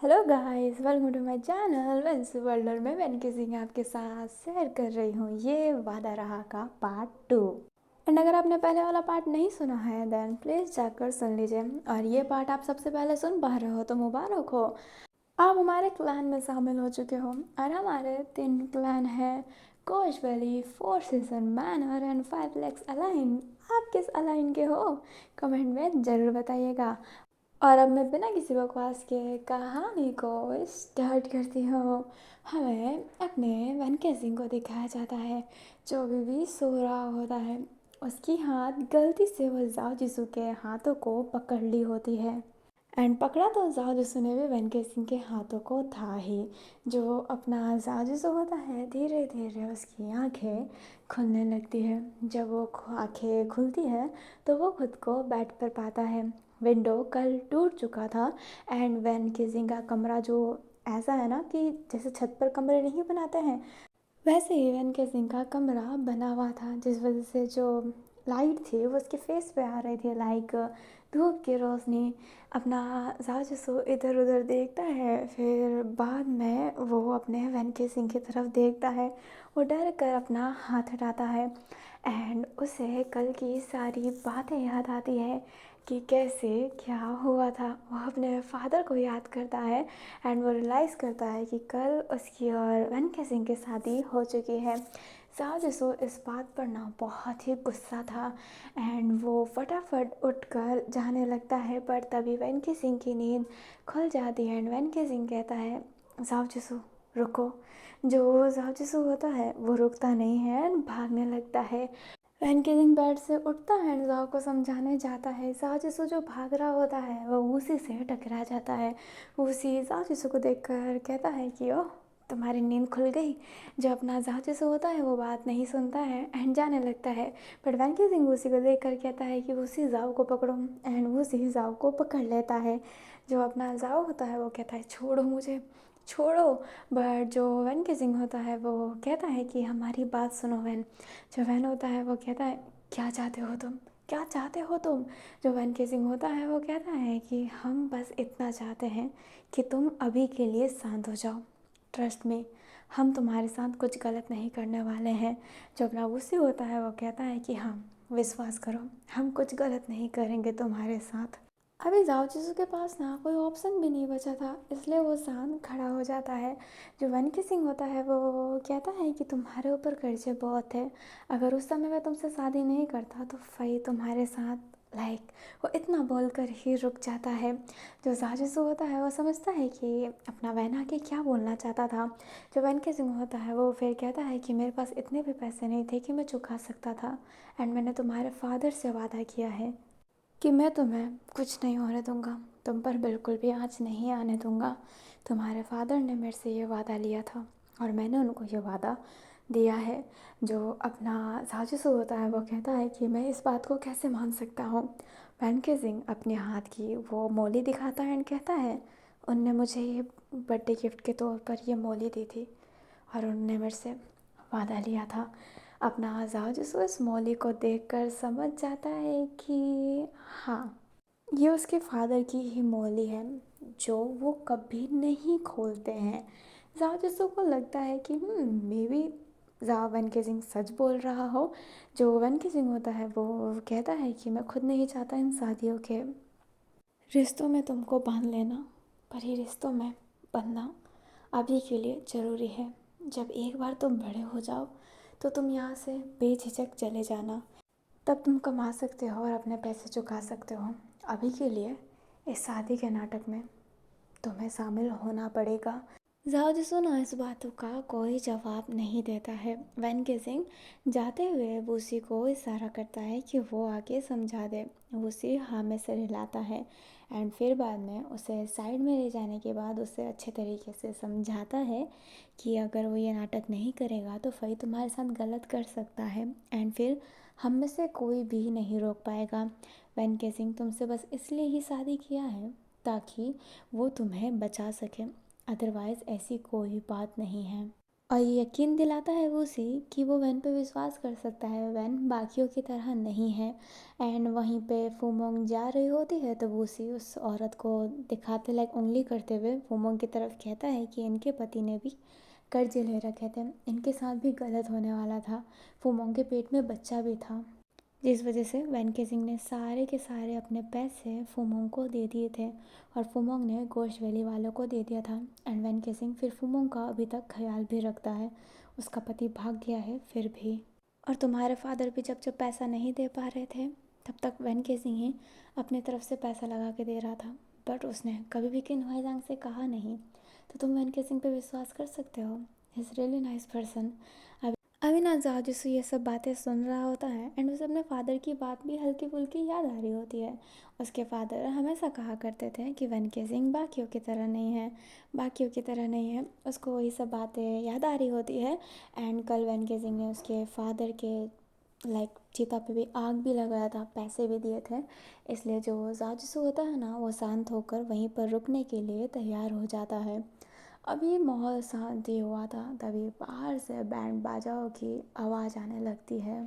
Hello guys, welcome to my channel Vance world में मैं किसी आपके साथ शेयर कर रही हूँ ये वादा रहा का पार्ट 2। एंड अगर आपने पहले वाला पार्ट नहीं सुना है देन प्लीज़ जाकर सुन लीजिए। और ये पार्ट आप सबसे पहले सुन पा रहे हो तो मुबारक हो, आप हमारे क्लैन में शामिल हो चुके हो। और हमारे 3 क्लैन है, coach valley, 4 season manner and 5 legs align. आप किस अलाइन के हो कमेंट में ज़रूर बताइएगा। और अब मैं बिना किसी बकवास के कहानी को स्टार्ट करती हूँ। हमें अपने वनके सिंह को दिखाया जाता है जो अभी सो रहा होता है। उसकी हाथ गलती से वो जाओ जिसू के हाथों को पकड़ ली होती है। एंड पकड़ा तो जाओ जिसू ने भी वनके सिंह के हाथों को था ही। जो अपना जाओ जिसू होता है धीरे धीरे उसकी आंखें खुलने लगती है। जब वो आंखें खुलती है तो वो खुद को बेड पर पाता है। विंडो कल टूट चुका था एंड वैन किसिंग का कमरा जो ऐसा है ना कि जैसे छत पर कमरे नहीं बनाते हैं, वैसे ही वैन किसिंग का कमरा बना हुआ था, जिस वजह से जो लाइट थी वो उसके फेस पे आ रही थी लाइक धूप की रोशनी। अपना जाजसू इधर उधर देखता है, फिर बाद में वो अपने वैन किसिंग की तरफ देखता है। वो डर कर अपना हाथ हटाता है एंड उसे कल की सारी बातें याद आती है कि कैसे क्या हुआ था। वो अपने फादर को याद करता है एंड वो रियलाइज़ करता है कि कल उसकी और वनके सिंह की शादी हो चुकी है। साजिशो इस बात पर ना बहुत ही गुस्सा था एंड वो फटाफट उठकर जाने लगता है, पर तभी वनके सिंह की नींद खुल जाती है एंड वनके सिंह कहता है साजिशो रुको। जो साजिशो होता है वो रुकता नहीं है एंड भागने लगता है। वैनकेजिंग बेड से उठता है एंड जाओ को समझाने जाता है। जाओ जो भाग रहा होता है वो उसी से टकरा जाता है। उसी जाओ को देखकर कहता है कि ओह तुम्हारी नींद खुल गई। जो अपना जाओ होता है वो बात नहीं सुनता है एंड जाने लगता है। बट वैनकेजिंग उसी को देखकर कहता है कि उसी जाओ को पकड़ो एंड उसी जाओ को पकड़ लेता है। जो अपना जाओ होता है वो कहता है छोड़ो मुझे, छोड़ो। बट जो वैन किसिंग होता है वो कहता है कि हमारी बात सुनो वैन। जो वैन होता है वो कहता है क्या चाहते हो तुम, क्या चाहते हो तुम। जो वैन किसिंग होता है वो कहता है कि हम बस इतना चाहते हैं कि तुम अभी के लिए शांत हो जाओ, ट्रस्ट में हम तुम्हारे साथ कुछ गलत नहीं करने वाले हैं। जो अपना गुस्से होता है वो कहता है कि हाँ विश्वास करो हम कुछ गलत नहीं करेंगे तुम्हारे साथ। अभी जाओ जिसू के पास ना कोई ऑप्शन भी नहीं बचा था, इसलिए वो शांत खड़ा हो जाता है। जो वन किसिंग होता है वो कहता है कि तुम्हारे ऊपर कर्जे बहुत है, अगर उस समय मैं तुमसे शादी नहीं करता तो फई तुम्हारे साथ लाइक वो इतना बोलकर ही रुक जाता है। जो जाजिसू होता है वो समझता है कि अपना वैना के क्या बोलना चाहता था। जो वन किसिंग होता है वो फिर कहता है कि मेरे पास इतने भी पैसे नहीं थे कि मैं चुका सकता था एंड मैंने तुम्हारे फादर से वादा किया है कि मैं तुम्हें कुछ नहीं होने दूंगा, तुम पर बिल्कुल भी आँच नहीं आने दूंगा। तुम्हारे फादर ने मेरे से ये वादा लिया था और मैंने उनको ये वादा दिया है। जो अपना साजिश होता है वो कहता है कि मैं इस बात को कैसे मान सकता हूँ। वैन सिंह अपने हाथ की वो मोली दिखाता है एंड कहता है उनने मुझे ये बर्थडे गिफ्ट के तौर पर ये मोली दी थी और उनने मेरे से वादा लिया था। अपना आज़ाद इस मौली को देखकर समझ जाता है कि हाँ ये उसके फादर की ही मौली है जो वो कभी नहीं खोलते हैं। जाओ को लगता है कि मे बी जा वन के सिंह सच बोल रहा हो। जो वन के सिंह होता है वो कहता है कि मैं खुद नहीं चाहता इन शादियों के रिश्तों में तुमको बांध लेना, पर ये रिश्तों में बंधना अभी के लिए ज़रूरी है। जब एक बार तुम बड़े हो जाओ तो तुम यहाँ से बेझिझक चले जाना, तब तुम कमा सकते हो और अपने पैसे चुका सकते हो। अभी के लिए इस शादी के नाटक में तुम्हें शामिल होना पड़ेगा। जाओ इस बातों का कोई जवाब नहीं देता है। वैन किसिंग जाते हुए बूसी को इशारा करता है कि वो आके समझा दे। बूसी हाँ में सिर हिलाता है एंड फिर बाद में उसे साइड में ले जाने के बाद उसे अच्छे तरीके से समझाता है कि अगर वो ये नाटक नहीं करेगा तो फई तुम्हारे साथ गलत कर सकता है एंड फिर हम में से कोई भी नहीं रोक पाएगा। वैन किसिंग तुमसे बस इसलिए ही शादी किया है ताकि वो तुम्हें बचा सके, अदरवाइज़ ऐसी कोई बात नहीं है। और ये यकीन दिलाता है वो उसे कि वो वैन पे विश्वास कर सकता है, वैन बाकियों की तरह नहीं है। एंड वहीं पे फूमोंग जा रही होती है तो वो उसी उस औरत को दिखाते लाइक उंगली करते हुए फूमोंग की तरफ कहता है कि इनके पति ने भी कर्जे ले रखे थे, इनके साथ भी गलत होने वाला था, फूमोंग के पेट में बच्चा भी था, जिस वजह से वैन केसिंग ने सारे के सारे अपने पैसे फूमोंग को दे दिए थे और फूमोंग ने गोश्त वैली वालों को दे दिया था। एंड वैन केसिंग फिर फूमोंग का अभी तक ख्याल भी रखता है, उसका पति भाग गया है फिर भी। और तुम्हारे फादर भी जब जब पैसा नहीं दे पा रहे थे तब तक वैन केसिंग ही अपने तरफ से पैसा लगा के दे रहा था, बट उसने कभी भी किन हुआइजांग से कहा नहीं। तो तुम वैन केसिंग पे विश्वास कर सकते हो, इज़ रियली नाइस पर्सन। अभी ना जाजूसू ये सब बातें सुन रहा होता है एंड उसे अपने फादर की बात भी हल्की फुल्की याद आ रही होती है। उसके फादर हमेशा कहा करते थे कि वन केसिंग बाकियों की तरह नहीं है, बाकियों की तरह नहीं है, उसको वही सब बातें याद आ रही होती है। एंड कल वन केसिंग ने उसके फादर के लाइक चिता पे भी आग भी लगाया था, पैसे भी दिए थे, इसलिए जो जाजूसू होता है ना वो शांत होकर वहीं पर रुकने के लिए तैयार हो जाता है। अभी माहौल शांति हुआ था तभी बाहर से बैंड बाजाओं की आवाज़ आने लगती है।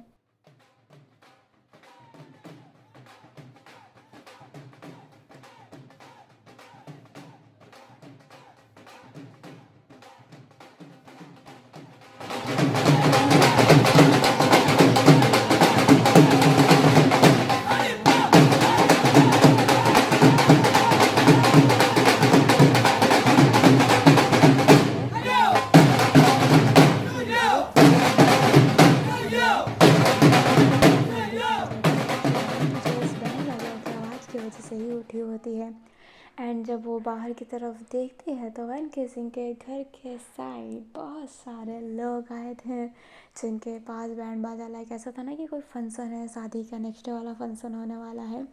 से ही उठी होती है। एंड जब वो बाहर की तरफ देखती है तो वैन केसिंग के घर के साइड बहुत सारे लोग आए थे जिनके पास बैंड बाजा लाइक ऐसा था ना कि कोई फंक्शन है, शादी का नेक्स्ट वाला फंक्शन होने वाला है।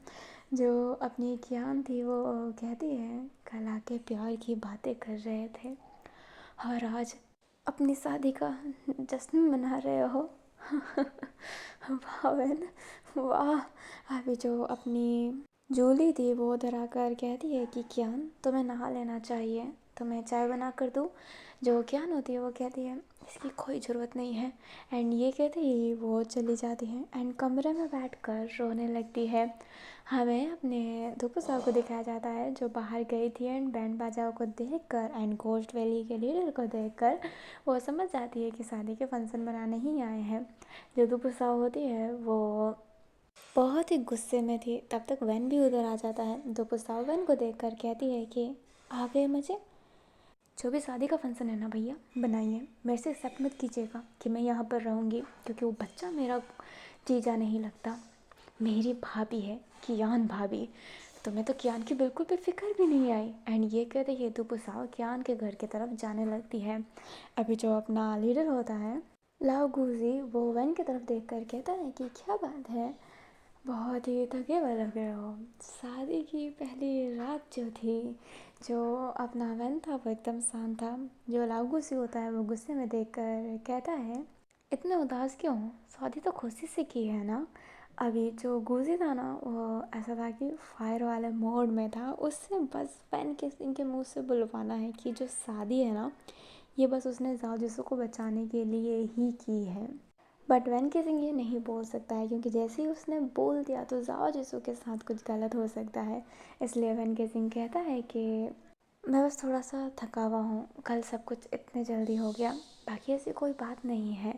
जो अपनी कियान थी वो कहती है कल आके प्यार की बातें कर रहे थे और आज अपनी शादी का जश्न मना रहे हो। वाह बहन वाह। अभी जो अपनी जूली थी वो उधर आकर कहती है कि कियान तुम्हें नहा लेना चाहिए, तुम्हें चाय बना कर दूँ। जो कियान होती है वो कहती है इसकी कोई ज़रूरत नहीं है। एंड ये कहते ही वो चली जाती है एंड कमरे में बैठकर रोने लगती है। हमें अपने धुपुसा को दिखाया जाता है जो बाहर गई थी एंड बैंड बाजाओं को देखकर एंड घोस्ट वैली के लीडर को देखकर वो समझ जाती है कि शादी के फंक्शन मनाने ही आए हैं। जो धुपुसा होती है वो बहुत ही गुस्से में थी, तब तक वैन भी उधर आ जाता है। धुपुसा वैन को देखकर कहती है कि आ गए मजे, जो भी शादी का फंक्शन है ना भैया बनाइए, मेरे से एक्सेप्ट मत कीजिएगा कि मैं यहाँ पर रहूँगी क्योंकि वो बच्चा मेरा जीजा नहीं लगता, मेरी भाभी है कियान भाभी, तुम्हें तो कियान की बिल्कुल भी फिक्र भी नहीं आई। एंड ये कहते ये धुपुसा कियान के घर की तरफ जाने लगती है। अभी जो अपना लीडर होता है लाओ गुजी वो वैन की तरफ देख कर कहता है कि क्या बात है, बहुत ही थके हुए लग रहे हो, शादी की पहली रात जो थी, जो अपना वैन था वो एकदम शांत था। जो लाओ गुजी होता है वो गुस्से में देख कर कहता है इतने उदास क्यों, शादी तो खुशी से की है ना। अभी जो गुजी था ना वो ऐसा था कि फायर वाले मोड में था, उससे बस पैन के इनके मुंह से बुलवाना है कि जो शादी है ना ये बस उसने जाओ को बचाने के लिए ही की है। बट वैन केसिंग ये नहीं बोल सकता है क्योंकि जैसे ही उसने बोल दिया तो जाओ जिसू के साथ कुछ गलत हो सकता है। इसलिए वैन केसिंग कहता है कि मैं बस थोड़ा सा थका हुआ हूँ, कल सब कुछ इतने जल्दी हो गया, बाकी ऐसी कोई बात नहीं है।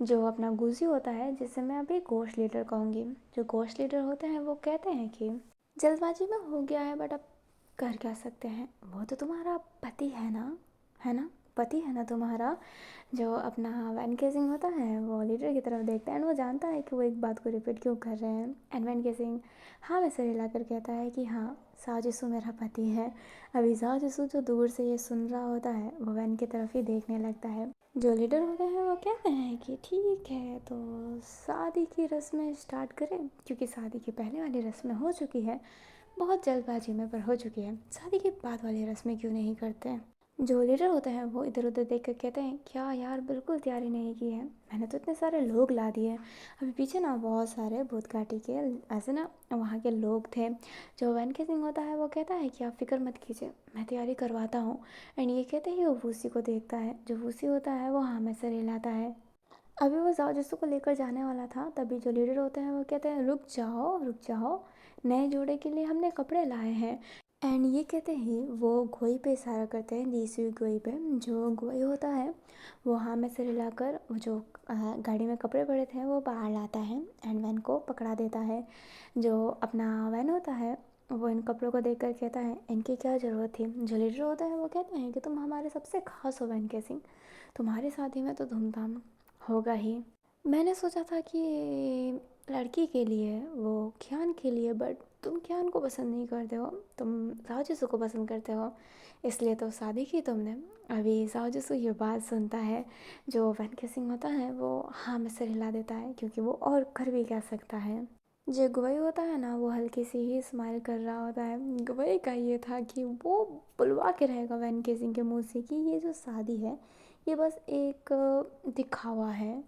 जो अपना गुजी होता है जिसे मैं अभी गोश्त लीडर कहूँगी, जो गोश्त लीडर होते हैं वो कहते हैं कि जल्दबाजी में हो गया है बट अब कर क्या सकते हैं, वो तो तुम्हारा पति है ना, है ना, पति है ना तुम्हारा। जो अपना वैन केसिंग होता है वो लीडर की तरफ देखता है एंड वो जानता है कि वो एक बात को रिपीट क्यों कर रहे हैं। एंड वैन केसिंग हाँ में सिर हिलाकर कहता है कि हाँ साजिशु मेरा पति है। अभी साजिशु जो दूर से ये सुन रहा होता है वो वैन की तरफ ही देखने लगता है। जो लीडर होते हैं वो कहते हैं कि ठीक है तो शादी की रस्में स्टार्ट करें, क्योंकि शादी की पहले वाली रस्में हो चुकी है, बहुत जल्दबाजी में पर हो चुकी है, शादी के बाद वाली रस्में क्यों नहीं करते हैं। जो लीडर होते हैं वो इधर उधर देख कर कहते हैं, क्या यार, बिल्कुल तैयारी नहीं की है, मैंने तो इतने सारे लोग ला दिए। अभी पीछे ना बहुत सारे भूत घाटी के ऐसे ना वहाँ के लोग थे। जो वैन के सिंह होता है वो कहता है कि आप फिक्र मत कीजिए, मैं तैयारी करवाता हूँ। एंड ये कहते ही वो वूसी को देखता है। जो वूसी होता है वो हाँ में सर हिलाता है। अभी वो जाओ जिसू को लेकर जाने वाला था, तभी जो लीडर होते हैं वो कहते हैं, रुक जाओ रुक जाओ, नए जोड़े के लिए हमने कपड़े लाए हैं। एंड ये कहते ही वो गोई पे इशारा करते हैं, जीसुई गोई पे। जो गोई होता है वो हाँ में सिर हिलाकर वो जो गाड़ी में कपड़े पड़े थे वो बाहर लाता है एंड वैन को पकड़ा देता है। जो अपना वैन होता है वो इन कपड़ों को देखकर कहता है, इनकी क्या ज़रूरत थी। जो लीडर होता है वो कहते हैं कि तुम हमारे सबसे खास हो वैन के सिंह, तुम्हारी शादी में तो धूमधाम होगा ही। मैंने सोचा था कि लड़की के लिए वो कियान के लिए, बट तुम कियान को पसंद नहीं करते हो, तुम साओजिसु को पसंद करते हो, इसलिए तो शादी की तुमने। अभी साओजिसु ये बात सुनता है। जो वैन किसिंग होता है वो हाँ में सिर हिला देता है, क्योंकि वो और कर भी क्या सकता है। जो गुवई होता है ना वो हल्की सी ही स्माइल कर रहा होता है। गुवई का ये था कि वो बुलवा के रहेगा वैन केसिंग के मुंह से कि ये जो शादी है ये बस एक दिखावा है।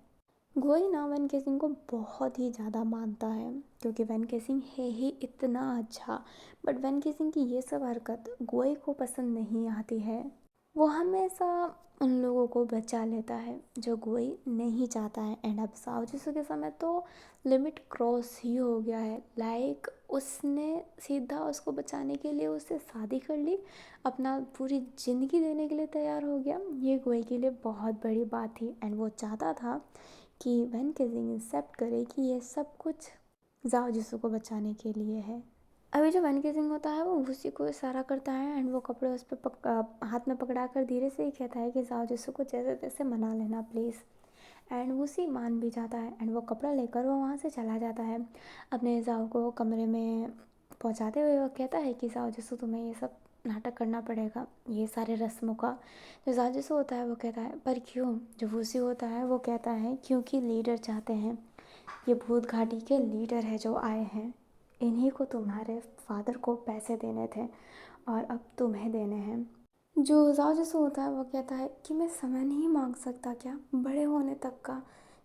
गोई ना वैन केसिंग को बहुत ही ज़्यादा मानता है, क्योंकि वैन केसिंग है ही इतना अच्छा। बट वैन केसिंग की ये सब हरकत गोई को पसंद नहीं आती है। वो हमेशा उन लोगों को बचा लेता है जो गोई नहीं चाहता है। एंड अब साओजिसु के समय तो लिमिट क्रॉस ही हो गया है। लाइक उसने सीधा उसको बचाने के लिए उससे शादी कर ली, अपना पूरी ज़िंदगी देने के लिए तैयार हो गया। ये गोई के लिए बहुत बड़ी बात थी एंड वो चाहता था कि वैन केजिंग एक्सेप्ट करे कि ये सब कुछ जाओ जिसू को बचाने के लिए है। अभी जो वैन केजिंग होता है वो उसी को इशारा करता है एंड वो कपड़े उस पर हाथ में पकड़ा कर धीरे से ही कहता है कि जाओ जिसू को जैसे तैसे मना लेना प्लीज़। एंड उसी मान भी जाता है एंड वो कपड़ा लेकर वो वहाँ से चला जाता है। अपने जाओ को कमरे में पहुँचाते हुए वो कहता है कि जाओ जिसू तुम्हें ये सब नाटक करना पड़ेगा, ये सारे रस्मों का। जो जाओ जिसू होता है वो कहता है, पर क्यों। जो वूसी होता है वो कहता है, क्योंकि लीडर चाहते हैं, ये भूत घाटी के लीडर है जो आए हैं, इन्हीं को तुम्हारे फादर को पैसे देने थे और अब तुम्हें देने हैं। जो जाओ जिसू होता है वो कहता है कि मैं समय नहीं मांग सकता क्या, बड़े होने तक का,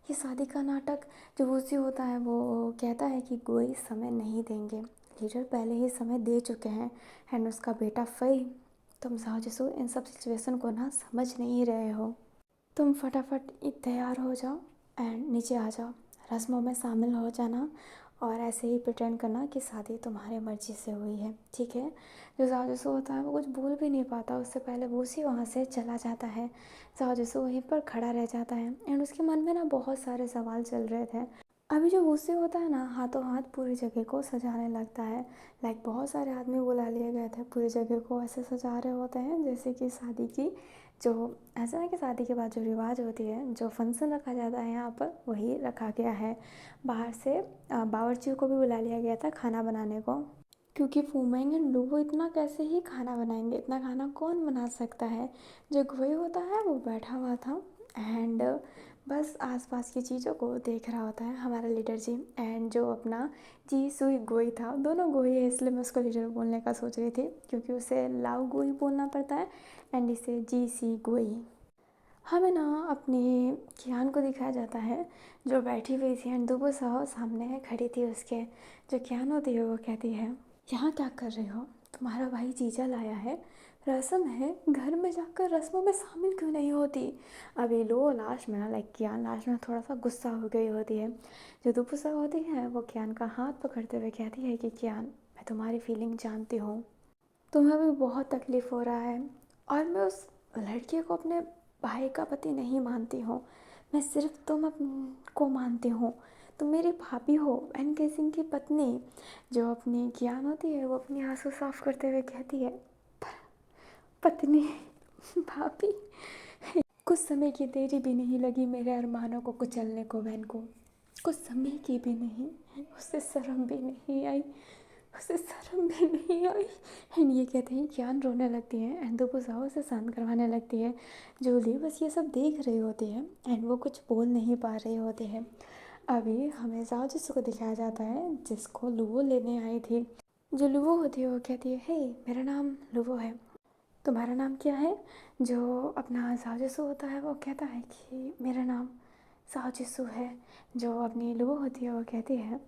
ये शादी का नाटक। जो वूसी होता है वो कहता है कि कोई समय नहीं देंगे, लीडर पहले ही समय दे चुके हैं। एंड उसका बेटा फई, तुम जाओ जिसू इन सब सिचुएशन को ना समझ नहीं रहे हो, तुम फटाफट तैयार हो जाओ एंड नीचे आ जाओ, रस्मों में शामिल हो जाना और ऐसे ही प्रिटेंड करना कि शादी तुम्हारे मर्जी से हुई है, ठीक है। जो जाओ होता है वो कुछ बोल भी नहीं पाता, उससे पहले वो उसी वहाँ से चला जाता है। जाओ वहीं पर खड़ा रह जाता है एंड उसके मन में ना बहुत सारे सवाल चल रहे थे। अभी जो गुस्से होता है ना हाथों हाथ पूरी जगह को सजाने लगता है। लाइक बहुत सारे आदमी बुला लिए गए थे, पूरी जगह को ऐसे सजा रहे होते हैं जैसे कि शादी की जो ऐसा है कि शादी के बाद जो रिवाज होती है, जो फंक्शन रखा जाता है यहाँ पर वही रखा गया है। बाहर से बावर्चियों को भी बुला लिया गया था खाना बनाने को, क्योंकि फूमेंग एंड लूवो इतना कैसे ही खाना बनाएंगे, इतना खाना कौन बना सकता है। जो गोई होता है वो बैठा हुआ था एंड बस आसपास की चीज़ों को देख रहा होता है हमारा लीडर जी। एंड जो अपना जी सुई गोई था, दोनों गोई है इसलिए मैं उसको लीडर बोलने का सोच रही थी, क्योंकि उसे लाओ गोई बोलना पड़ता है एंड इसे जी सी गोई। हमें ना अपनी कियान को दिखाया जाता है जो बैठी हुई थी एंड दुबो साहो सामने खड़ी थी उसके। जो कियान होती है वो कहती है, यहाँ क्या कर रहे हो, तुम्हारा भाई जीजा लाया है, रस्म है, घर में जाकर रस्मों में शामिल क्यों नहीं होती। अभी लो लास्ट में ना लाइक कियान लास्ट में थोड़ा सा गुस्सा हो गई होती है। जो दुबुसा होती है वो कियान का हाथ पकड़ते हुए कहती है कि कियान, मैं तुम्हारी फीलिंग जानती हूँ, तुम्हें भी बहुत तकलीफ़ हो रहा है और मैं उस लड़के को अपने भाई का पति नहीं मानती हूँ, मैं सिर्फ तुम को मानती हूँ, तुम मेरी भाभी हो, एन के सिंह की पत्नी। जो अपनी ज्ञान होती है वो अपनी आंसू साफ करते हुए कहती है, पत्नी, भाभी, कुछ समय की देरी भी नहीं लगी मेरे अरमानों को कुचलने को वैन को, कुछ समय की भी नहीं, उससे शर्म भी नहीं आई, उसे शर्म भी नहीं आई। एंड ये कहते हैं ज्ञान रोने लगती है एंड दुबुसाओ से शांत करवाने लगती है। जूली बस ये सब देख रही होती है एंड वो कुछ बोल नहीं पा रही होती है। अभी हमें जाओ जिसको दिखाया जाता है जिसको लुवो लेने आई थी। जो लुवो होती है वो कहती है, हे मेरा नाम लुवो है, तुम्हारा नाम क्या है? जो अपना साजिशु होता है वो कहता है कि मेरा नाम साजिशु है। जो अपनी लुबो होती है वो कहती है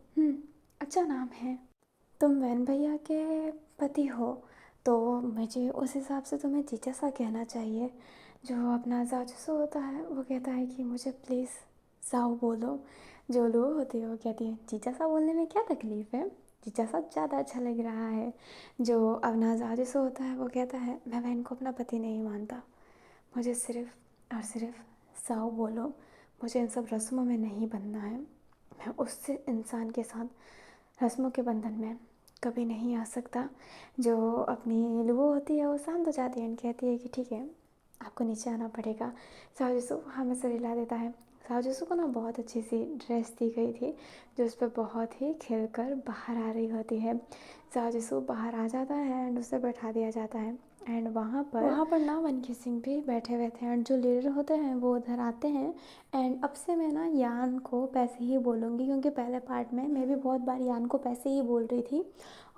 अच्छा नाम है। तुम वैन भैया के पति हो तो मुझे उस हिसाब से तुम्हें जीजा सा कहना चाहिए। जो अपना साजिशु होता है वो कहता है कि मुझे प्लीज़ साऊ बोलो। जो लुबो होती है वो कहती है जीजा सा बोलने में क्या तकलीफ़ है, जीजा सा ज़्यादा अच्छा लग रहा है। जो अपना साजिशु होता है वो कहता है मैं वैन को अपना पति नहीं मानता, मुझे सिर्फ़ और सिर्फ साऊ बोलो। मुझे इन सब रस्मों में नहीं बंधना है, मैं उससे इंसान के साथ रस्मों के बंधन में कभी नहीं आ सकता। जो अपनी लुबो होती है वो शांत हो जाती है एंड कहती है कि ठीक है आपको नीचे आना पड़ेगा। साजिशु हमें से रिला देता है। साजिशु को ना बहुत अच्छी सी ड्रेस दी गई थी जो उस पर बहुत ही खिल कर बाहर आ रही होती है। साजिशु बाहर आ जाता है एंड उसे बैठा दिया जाता है एंड वहाँ पर ना वन की सिंह भी बैठे हुए थे एंड जो लीडर होते हैं वो उधर आते हैं। एंड अब से मैं ना यान को पैसे ही बोलूँगी क्योंकि पहले पार्ट में मैं भी बहुत बार यान को पैसे ही बोल रही थी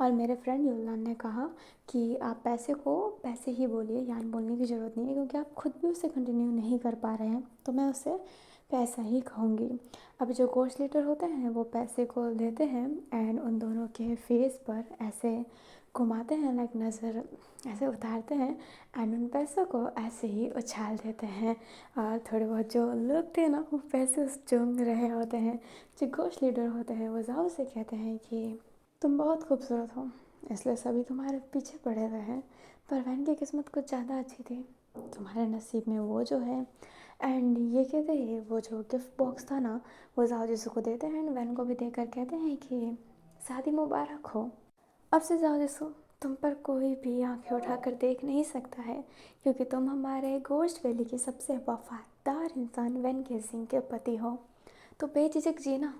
और मेरे फ्रेंड युलनान ने कहा कि आप पैसे को पैसे ही बोलिए, यान बोलने की ज़रूरत नहीं है क्योंकि आप खुद भी उसे कंटिन्यू नहीं कर पा रहे हैं, तो मैं उसे पैसा ही कहूँगी। अब जो कोर्स लीडर होते हैं वो पैसे को लेते हैं एंड उन दोनों के फेस पर ऐसे घुमाते हैं, लाइक नज़र ऐसे उतारते हैं एंड उन पैसों को ऐसे ही उछाल देते हैं। और थोड़े बहुत जो लोग थे ना वो पैसे चूम रहे होते हैं। जो घोस्ट लीडर होते हैं वो जाओ से कहते हैं कि तुम बहुत खूबसूरत हो इसलिए सभी तुम्हारे पीछे पड़े हुए हैं, पर वैन की किस्मत कुछ ज़्यादा अच्छी थी, तुम्हारे नसीब में वो जो है। एंड ये कहते ही वो जो गिफ्ट बॉक्स था ना वो जाओ जिसू को देते हैं एंड वैन को भी देकर कहते हैं कि शादी मुबारक हो। अब से जाओ जिसू तुम पर कोई भी आंखें उठाकर देख नहीं सकता है क्योंकि तुम हमारे घोस्ट वैली के सबसे वफादार इंसान वैन केसिंग के पति हो, तो बेझिझक जीना।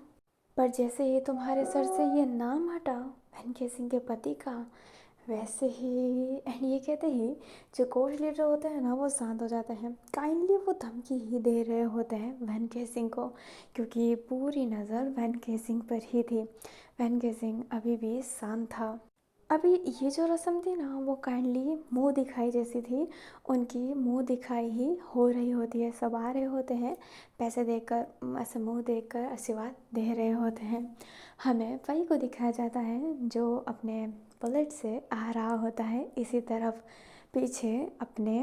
पर जैसे ही तुम्हारे सर से ये नाम हटा वैन केसिंग के पति का, वैसे ही एंड ये कहते ही जो कोच लीडर होते हैं ना वो शांत हो जाते हैं। काइंडली वो धमकी ही दे रहे होते हैं वैन केसिंग को क्योंकि पूरी नज़र वैन केसिंग पर ही थी। वैन केसिंग अभी भी शांत था। अभी ये जो रस्म थी ना वो काइंडली मुंह दिखाई जैसी थी, उनकी मुंह दिखाई ही हो रही होती है। सब आ रहे होते हैं पैसे देकर, ऐसे मुंह देखकर आशीर्वाद दे रहे होते हैं। हमें वही को दिखाया जाता है जो अपने बुलेट से आ रहा होता है इसी तरफ। पीछे अपने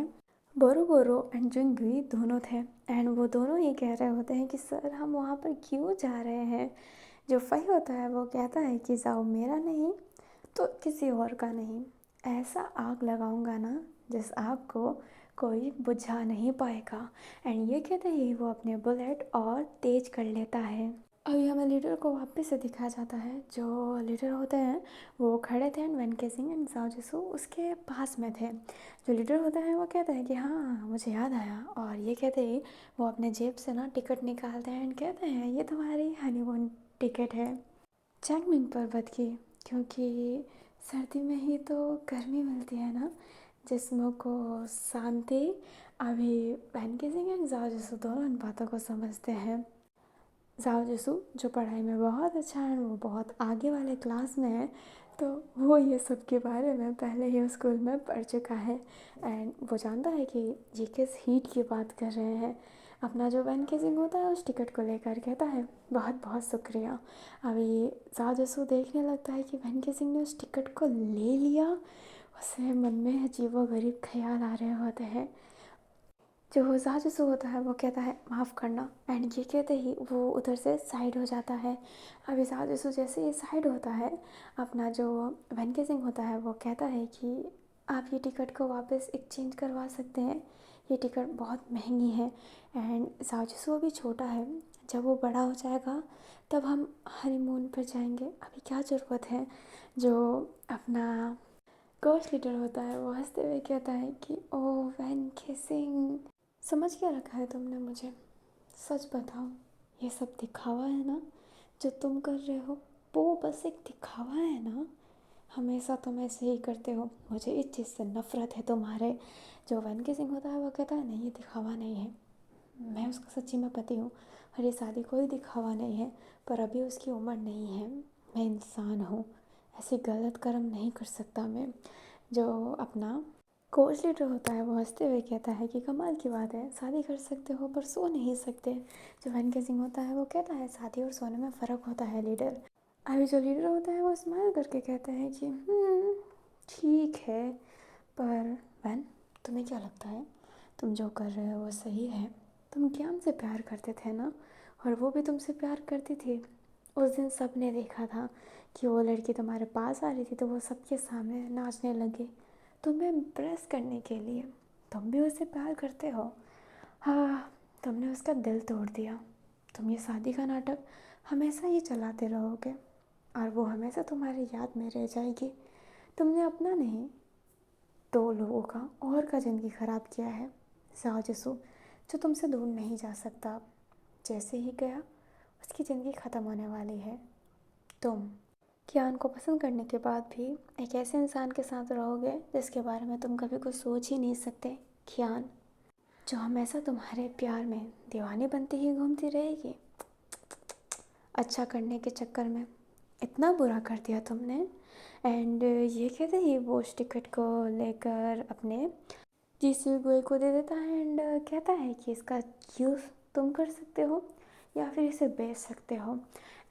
बोरो बोरो एंड जुंगवी दोनों थे एंड वो दोनों ही कह रहे होते हैं कि सर हम वहाँ पर क्यों जा रहे हैं। जो फही होता है वो कहता है कि जाओ मेरा नहीं तो किसी और का नहीं, ऐसा आग लगाऊंगा ना जिस आग को कोई बुझा नहीं पाएगा। एंड ये कहते ही वो अपने बुलेट और तेज कर लेता है। अभी हमें लीडर को वापस से दिखाया जाता है। जो लीडर होते हैं वो खड़े थे एंड वैन केसिंग एंड जाओ जिसू उसके पास में थे। जो लीडर होता है वो कहता है कि हाँ मुझे याद आया, और ये कहते ही वो अपने जेब से ना टिकट निकालते हैं एंड कहते हैं ये तुम्हारी हनीमून टिकट है चैंगमिंग पर्वत की, क्योंकि सर्दी में ही तो गर्मी मिलती है ना, जिस्मों को शांति। अभी वैन केसिंग एंड जाओ जिसू दोनों इन बातों को समझते हैं। जाओ जिसू जो पढ़ाई में बहुत अच्छा है, वो बहुत आगे वाले क्लास में है, तो वो ये सब के बारे में पहले ही स्कूल में पढ़ चुका है एंड वो जानता है कि ये किस हीट की बात कर रहे हैं। अपना जो वैन केसिंग होता है उस टिकट को लेकर कहता है बहुत बहुत शुक्रिया। अभी जाओ जिसू देखने लगता है कि वैन केसिंग ने उस टिकट को ले लिया, उसे मन में अजीबोगरीब ख्याल आ रहे होते हैं। जो जासूस होता है वो कहता है माफ़ करना एंड ये कहते ही वो उधर से साइड हो जाता है। अभी जासूस जैसे ही साइड होता है, अपना जो वैन केसिंग होता है वो कहता है कि आप ये टिकट को वापस एक्सचेंज करवा सकते हैं, ये टिकट बहुत महंगी है एंड जासूस भी छोटा है, जब वो बड़ा हो जाएगा तब हम हनीमून पर जाएंगे, अभी क्या ज़रूरत है। जो अपना कोच लीडर होता है वो हंसते हुए कहता है कि ओ वैन केसिंग समझ क्या रखा है तुमने मुझे, सच बताओ ये सब दिखावा है ना जो तुम कर रहे हो, वो बस एक दिखावा है ना, हमेशा तुम ऐसे ही करते हो, मुझे इस चीज़ से नफ़रत है तुम्हारे। जो वैन केसिंग होता है वो कहता है नहीं ये दिखावा नहीं है, मैं उसका सच्ची में पति हूँ और ये शादी कोई दिखावा नहीं है, पर अभी उसकी उम्र नहीं है, मैं इंसान हूँ, ऐसे गलत कर्म नहीं कर सकता मैं। जो अपना कोच लीडर होता है वो हंसते हुए कहता है कि कमाल की बात है, शादी कर सकते हो पर सो नहीं सकते। जो वैन केसिंग होता है वो कहता है शादी और सोने में फ़र्क होता है लीडर। अभी जो लीडर होता है वो स्माइल करके कहता है कि ठीक है, पर वैन तुम्हें क्या लगता है तुम जो कर रहे हो वो सही है? तुम कियान से प्यार करते थे ना, और वो भी तुमसे प्यार करती थी। उस दिन सबने देखा था कि वो लड़की तुम्हारे पास आ रही थी तो वो सबके सामने नाचने लगी तुम्हें इम्प्रेस करने के लिए। तुम भी उससे प्यार करते हो। हाँ, तुमने उसका दिल तोड़ दिया। तुम ये शादी का नाटक हमेशा ही चलाते रहोगे और वो हमेशा तुम्हारी याद में रह जाएगी। तुमने अपना नहीं, दो लोगों का और का ज़िंदगी ख़राब किया है। जाओ जिसू, जो तुमसे दूर नहीं जा सकता। जैसे ही गया उसकी ज़िंदगी ख़त्म होने वाली है। तुम कियान को पसंद करने के बाद भी एक ऐसे इंसान के साथ रहोगे जिसके बारे में तुम कभी कुछ सोच ही नहीं सकते। कियान जो हमेशा तुम्हारे प्यार में दीवानी बनती ही घूमती रहेगी। अच्छा करने के चक्कर में इतना बुरा कर दिया तुमने। एंड ये कहते ही वो उस टिकट को लेकर अपने जीसी गोय को दे देता है एंड कहता है कि इसका यूज़ तुम कर सकते हो या फिर इसे बेच सकते हो।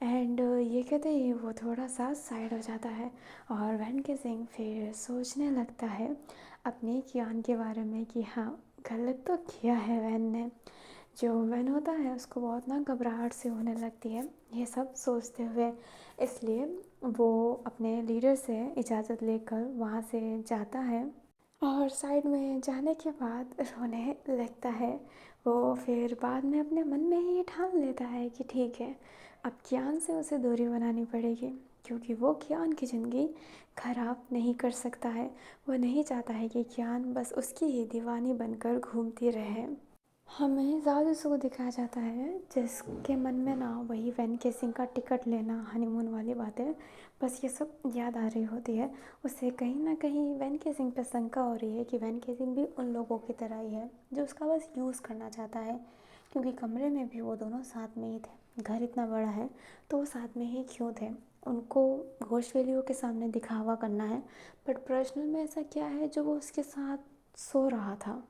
एंड ये कहते ही वो थोड़ा सा साइड हो जाता है और वैन केसिंग फिर सोचने लगता है अपने कियान के बारे में कि हाँ, गलत तो किया है वैन ने। जो वैन होता है उसको बहुत ना घबराहट से होने लगती है ये सब सोचते हुए, इसलिए वो अपने लीडर से इजाज़त लेकर वहाँ से जाता है और साइड में जाने के बाद रोने लगता है। वो फिर बाद में अपने मन में ही ठान लेता है कि ठीक है, अब कियान से उसे दूरी बनानी पड़ेगी क्योंकि वो कियान की ज़िंदगी ख़राब नहीं कर सकता है। वो नहीं चाहता है कि कियान बस उसकी ही दीवानी बनकर घूमती रहे। हमें ज़्यादा को दिखाया जाता है जिसके मन में ना वही वैन केसिंग का टिकट लेना, हनीमून वाली बातें बस ये सब याद आ रही होती है। उसे कहीं ना कहीं वैन केसिंग पे शंका हो रही है कि वैन केसिंग भी उन लोगों की तरह ही है जो उसका बस यूज़ करना चाहता है, क्योंकि कमरे में भी वो दोनों साथ में ही थे। घर इतना बड़ा है तो वो साथ में ही क्यों थे? उनको घोष वेलियों के सामने दिखावा करना है, बट पर्सनल में ऐसा क्या है जो वो उसके साथ सो रहा था?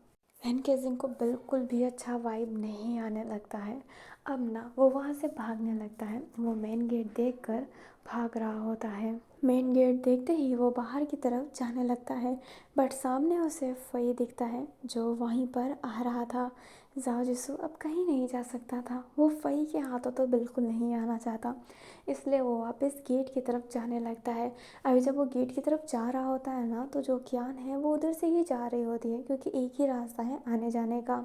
वैन केसिंग को बिल्कुल भी अच्छा वाइब नहीं आने लगता है। अब ना वो वहाँ से भागने लगता है। वो मेन गेट देखकर भाग रहा होता है। मेन गेट देखते ही वो बाहर की तरफ जाने लगता है, बट सामने उसे फई दिखता है जो वहीं पर आ रहा था। जाओ जिसू अब कहीं नहीं जा सकता था। वो फई के हाथों तो बिल्कुल नहीं आना चाहता, इसलिए वो वापस गेट की तरफ जाने लगता है। अभी जब वो गेट की तरफ जा रहा होता है ना, तो जो कियान है वो उधर से ही जा रही होती है क्योंकि एक ही रास्ता है आने जाने का।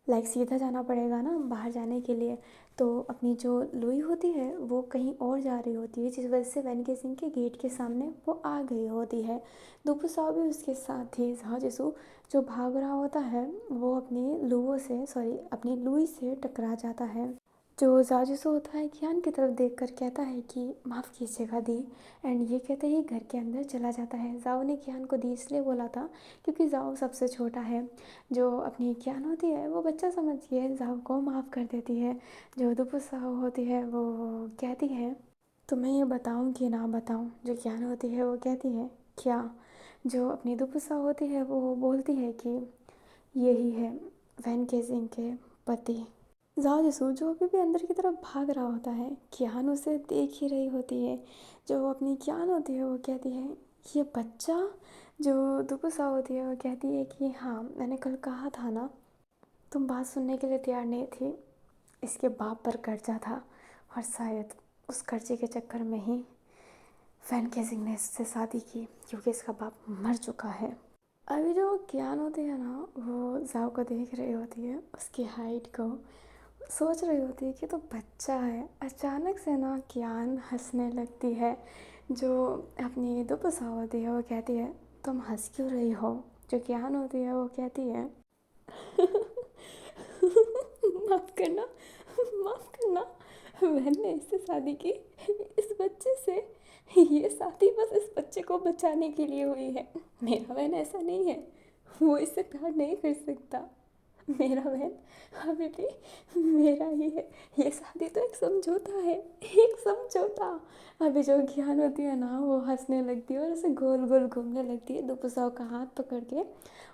लाइक सीधा जाना पड़ेगा ना बाहर जाने के लिए। तो अपनी जो लुई होती है वो कहीं और जा रही होती है, जिस वजह से वैन केसिंग के गेट के सामने वो आ गई होती है। दुपुसाव भी उसके साथ थी। जहाँ जिसू जो भाग रहा होता है वो अपनी लुई से टकरा जाता है। जो जाजिसो होता है कियान की तरफ देखकर कहता है कि माफ़ कीजिएगा दी, एंड ये कहते ही घर के अंदर चला जाता है। जाओ ने कियान को दी इसलिए बोला था क्योंकि जाओ सबसे छोटा है। जो अपनी कियान होती है वो बच्चा समझ के जाओ को माफ़ कर देती है। जो दुपुसाओ होती है वो कहती है तुम्हें ये बताऊं कि ना बताऊं? जो कियान होती है वो कहती है क्या? जो अपनी दुपुसाओ होती है वो बोलती है कि यही है वैन केसिंग के पति। जाओ जिसू जो अभी भी अंदर की तरफ भाग रहा होता है, कियान उसे देख ही रही होती है। जो अपनी कियान होती है वो कहती है ये बच्चा। जो दुपुसा होती है वो कहती है कि हाँ, मैंने कल कहा था ना, तुम बात सुनने के लिए तैयार नहीं थी। इसके बाप पर कर्जा था और शायद उस कर्जे के चक्कर में ही वैन केसिंग ने इससे शादी की क्योंकि इसका बाप मर चुका है। अभी जो कियान होती है ना वो जाओ को देख रही होती है, उसकी हाइट को सोच रही होती है कि तो बच्चा है। अचानक से ना कियान हंसने लगती है। जो अपनी दुपसा होती है वो कहती है तुम हंस क्यों रही हो? जो कियान होती है वो कहती है माफ़ करना, माफ़ करना, मैंने इससे शादी की, इस बच्चे से। ये शादी बस इस बच्चे को बचाने के लिए हुई है। मेरा बहन ऐसा नहीं है, वो इससे प्यार नहीं कर सकता। मेरा बहन अभी भी मेरा ही है। ये शादी तो एक समझौता है, एक समझौता। अभी जो ज्ञान होती है ना, वो हंसने लगती है और उसे गोल गोल घूमने लगती है। दुपु साहब का हाथ पकड़ के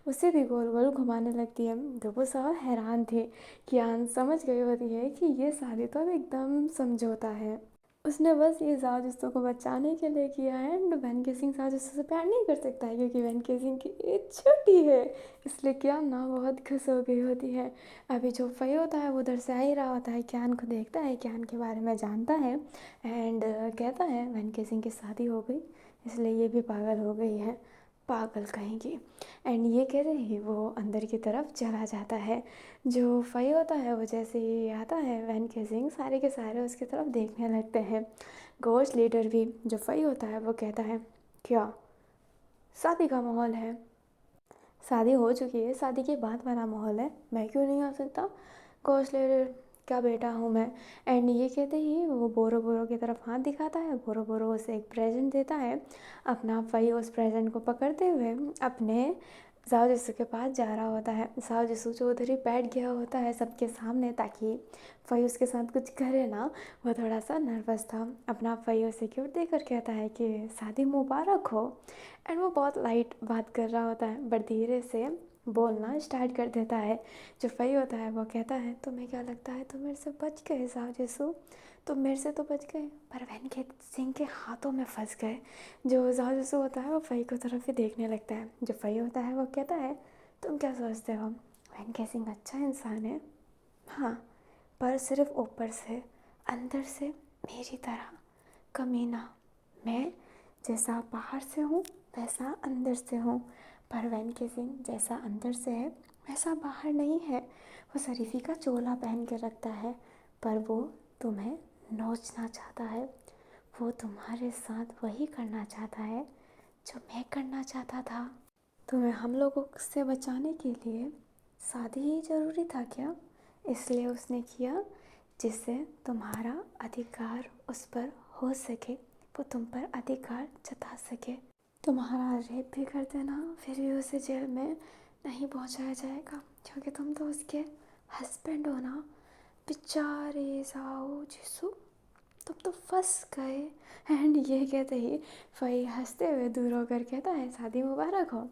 उसे भी गोल गोल घुमाने लगती है। दुपु साहब हैरान थी। ज्ञान समझ गई होती है कि ये शादी तो अब एकदम समझौता है। उसने बस ये साजिशों को बचाने के लिए किया है। एंड वैन केसिंग साजिशों से प्यार नहीं कर सकता है क्योंकि वैन केसिंग की एज छोटी है। इसलिए क्यान ना बहुत खुश हो गई होती है। अभी जो फई होता है वो उधर से आ ही रहा होता है, क्यान को देखता है, क्यान के बारे में जानता है एंड कहता है वैन केसिंग की शादी हो गई इसलिए ये भी पागल हो गई है, पागल कहेंगी। एंड ये कहते ही वो अंदर की तरफ चला जाता है। जो फई होता है वो जैसे ही आता है वैन केसिंग सारे के सारे उसकी तरफ देखने लगते हैं। घोस्ट लीडर भी जो फई होता है वो कहता है क्या शादी का माहौल है, शादी हो चुकी है, शादी के बाद वाला माहौल है, मैं क्यों नहीं आ सकता, घोस्ट लीडर का बेटा हूँ मैं। एंड ये कहते ही वो बोरो बोरो की तरफ हाथ दिखाता है। बोरो बोरो उसे एक प्रेजेंट देता है। अपना फई उस प्रेजेंट को पकड़ते हुए अपने साओ जिसू के पास जा रहा होता है। साओ जिसू जो उधर ही बैठ गया होता है सबके सामने ताकि फई उसके साथ कुछ करे ना, वो थोड़ा सा नर्वस था। अपना फई उसे गिफ्ट देकर कहता है कि शादी मुबारक हो। एंड वो बहुत लाइट बात कर रहा होता है बट धीरे से बोलना स्टार्ट कर देता है। जो फई होता है वो कहता है तुम्हें क्या लगता है तुम मेरे से बच गए साओ जिसू, तुम मेरे से तो बच गए पर वैन के सिंह के हाथों में फंस गए। जो साओ जिसू होता है वो फई की तरफ ही देखने लगता है। जो फई होता है वो कहता है तुम क्या सोचते हो वैन के सिंह अच्छा इंसान है, हाँ पर सिर्फ ऊपर से, अंदर से मेरी तरह कमीना। मैं जैसा बाहर से हूँ वैसा अंदर से हूँ, पर वैन के सिंह जैसा अंदर से है वैसा बाहर नहीं है। वो शरीफी का चोला पहन के रखता है पर वो तुम्हें नोचना चाहता है। वो तुम्हारे साथ वही करना चाहता है जो मैं करना चाहता था। तुम्हें हम लोगों से बचाने के लिए शादी ही ज़रूरी था क्या, इसलिए उसने किया जिससे तुम्हारा अधिकार उस पर हो सके, वो तुम पर अधिकार जता सके। तुम्हारा रेप भी कर देना फिर भी उसे जेल में नहीं पहुंचाया जाएगा क्योंकि तुम तो उसके हस्बैंड हो ना। बेचारे साओ जिसू तुम तो फंस गए। एंड ये कहते ही फई हंसते हुए दूर होकर कहता है शादी मुबारक हो।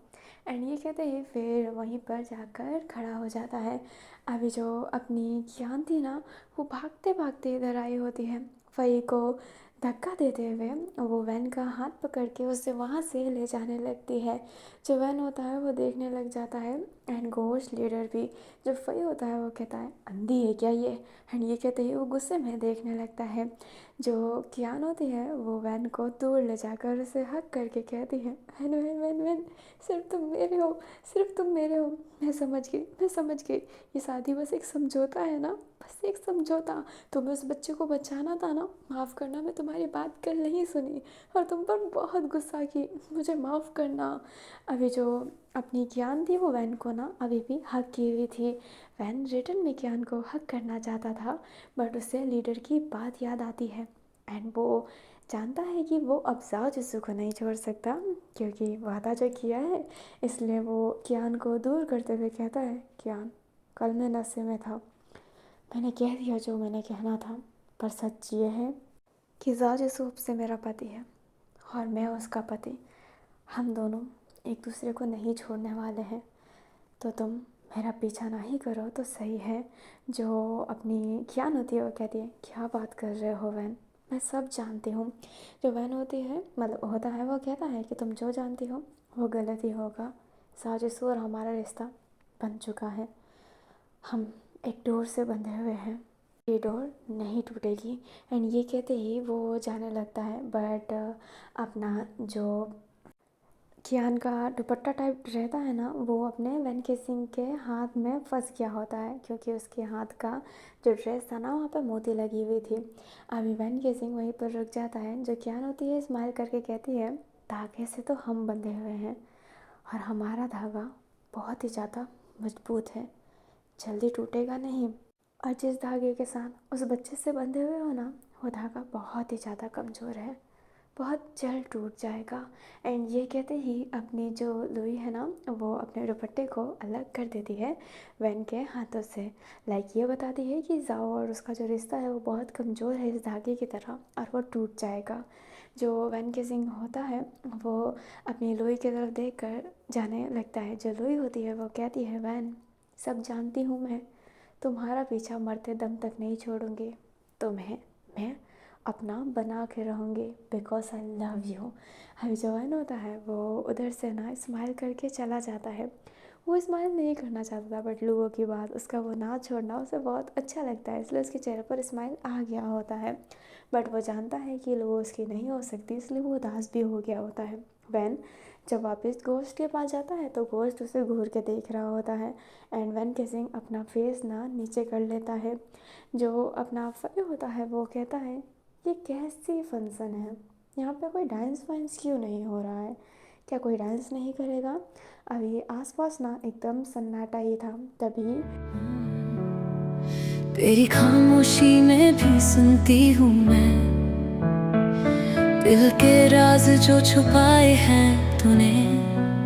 एंड ये कहते ही फिर वहीं पर जाकर खड़ा हो जाता है। अभी जो अपनी ज्ञान थी ना, वो भागते भागते इधर आई होती है। फई को धक्का देते हुए वो वैन का हाथ पकड़ के उसे वहाँ से ले जाने लगती है। जो वैन होता है वो देखने लग जाता है। एंड घोस्ट लीडर भी जो फई होता है वो कहता है अंधी है क्या ये। एंड ये कहते ही वो गुस्से में देखने लगता है। जो कियान होती है वो वैन को दूर ले जाकर उसे हक करके कहती है वैन वैन वैन वैन सिर्फ तुम मेरे हो, सिर्फ तुम मेरे हो, मैं समझ गई, मैं समझ गई, ये शादी बस एक समझौता है ना, बस एक समझौता। तुम्हें उस बच्चे को बचाना था ना, माफ़ करना मैं तुम्हारी बात कल नहीं सुनी और तुम पर बहुत गुस्सा की, मुझे माफ़ करना। अभी जो अपनी ज्ञान थी वो वैन को ना अभी भी हक की हुई थी। वैन रिटर्न में ज्ञान को हक करना चाहता था बट उसे लीडर की बात याद आती है। एंड वो जानता है कि वो अब जाओ जिसू को नहीं छोड़ सकता क्योंकि वादा जो किया है, इसलिए वो ज्ञान को दूर करते हुए कहता है ज्ञान कल मैं नशे में था, मैंने कह दिया जो मैंने कहना था, पर सच ये है कि जाओ जिसू अब से मेरा पति है और मैं उसका पति, हम दोनों एक दूसरे को नहीं छोड़ने वाले हैं। तो तुम मेरा पीछा नहीं करो तो सही है। जो अपनी ज्ञान होती है वो कहती है क्या बात कर रहे हो वैन, मैं सब जानती हूँ। जो वैन होती है मतलब होता है वो कहता है कि तुम जो जानती हो वो गलत ही होगा। साजिशू और हमारा रिश्ता बन चुका है, हम एक डोर से बंधे हुए हैं, ये डोर नहीं टूटेगी। एंड ये कहते ही वो जाने लगता है बट अपना जो कियान का दुपट्टा टाइप रहता है ना, वो अपने वैन केसिंग के हाथ में फंस गया होता है क्योंकि उसके हाथ का जो ड्रेस था ना वहाँ पर मोती लगी हुई थी। अभी वैन केसिंग वहीं पर रुक जाता है। जो कियान होती है स्माइल करके कहती है धागे से तो हम बंधे हुए हैं और हमारा धागा बहुत ही ज़्यादा मजबूत है, जल्दी टूटेगा नहीं। और जिस धागे के साथ उस बच्चे से बंधे हुए हो ना, वो धागा बहुत ही ज़्यादा कमज़ोर है, बहुत जल्द टूट जाएगा। एंड ये कहते ही अपनी जो लुई है ना, वो अपने दुपट्टे को अलग कर देती है वैन के हाथों से। लाइक ये बताती है कि जाओ और उसका जो रिश्ता है वो बहुत कमज़ोर है इस धागे की तरह, और वो टूट जाएगा। जो वैन किसिंग होता है वो अपनी लुई की तरफ देख कर जाने लगता है। जो लुई होती है वो कहती है, वैन सब जानती हूँ मैं, तुम्हारा पीछा मरते दम तक नहीं छोड़ूंगी, तुम्हें मैं अपना बना के रहूँगी बिकॉज आई लव यू। अभी जो वैन होता है वो उधर से ना स्माइल करके चला जाता है। वो स्माइल नहीं करना चाहता था, बट लोगों की बात, उसका वो ना छोड़ना उसे बहुत अच्छा लगता है, इसलिए उसके चेहरे पर स्माइल आ गया होता है। बट वो जानता है कि लोग उसकी नहीं हो सकती, इसलिए वो उदास भी हो गया होता है। वैन जब वापस घोस्ट के पास जाता है तो घोस्ट उसे घूर के देख रहा होता है। एंड वैन किसिंग अपना फेस ना नीचे कर लेता है। जो अपना फई होता है वो कहता है, ये कैसी फंक्शन है, यहाँ पे कोई डांस वांस क्यों नहीं हो रहा है, क्या कोई डांस नहीं करेगा। अभी आसपास ना एकदम सन्नाटा ही था। तभी तेरी खामोशी में भी सुनती हूँ मैं दिल के राज जो छुपाए हैं तूने।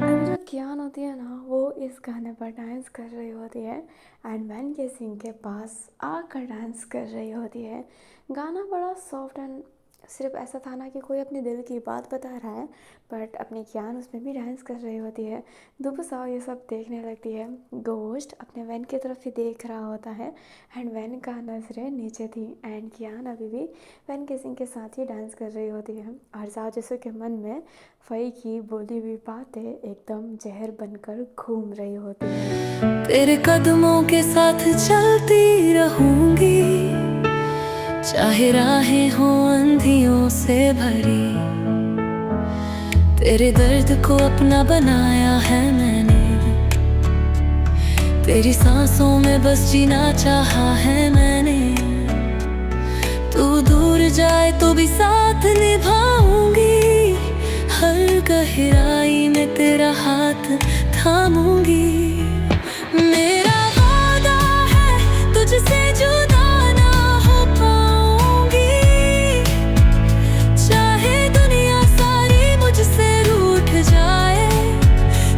अभी जो कियान होती है ना, वो इस गाने पर डांस कर रही होती है एंड वैन के सिंह के पास आकर डांस कर रही होती है। गाना बड़ा सॉफ्ट एंड सिर्फ ऐसा था ना कि कोई अपने दिल की बात बता रहा है, बट अपनी कियान उसमें भी डांस कर रही होती है। दुबसा ये सब देखने लगती है। घोस्ट अपने वैन की तरफ ही देख रहा होता है एंड वैन का नजरें नीचे थी एंड कियान अभी भी वैन के सिंह के साथ ही डांस कर रही होती है। और साजिशों के मन में फई की बोली हुई बातें एकदम जहर बनकर घूम रही होती है। तेरे कदमों के साथ चलती रहूंगी, चाहे राहें हो अंधियों से भरी। तेरे दर्द को अपना बनाया है मैंने, तेरी सांसों में बस जीना चाहा है मैंने। तू दूर जाए तो भी साथ निभाऊंगी, हर गहराई में तेरा हाथ थामूंगी। मेरा वादा है तुझसे जुदा ना हो पाऊंगी, चाहे दुनिया सारी मुझसे रूठ जाए।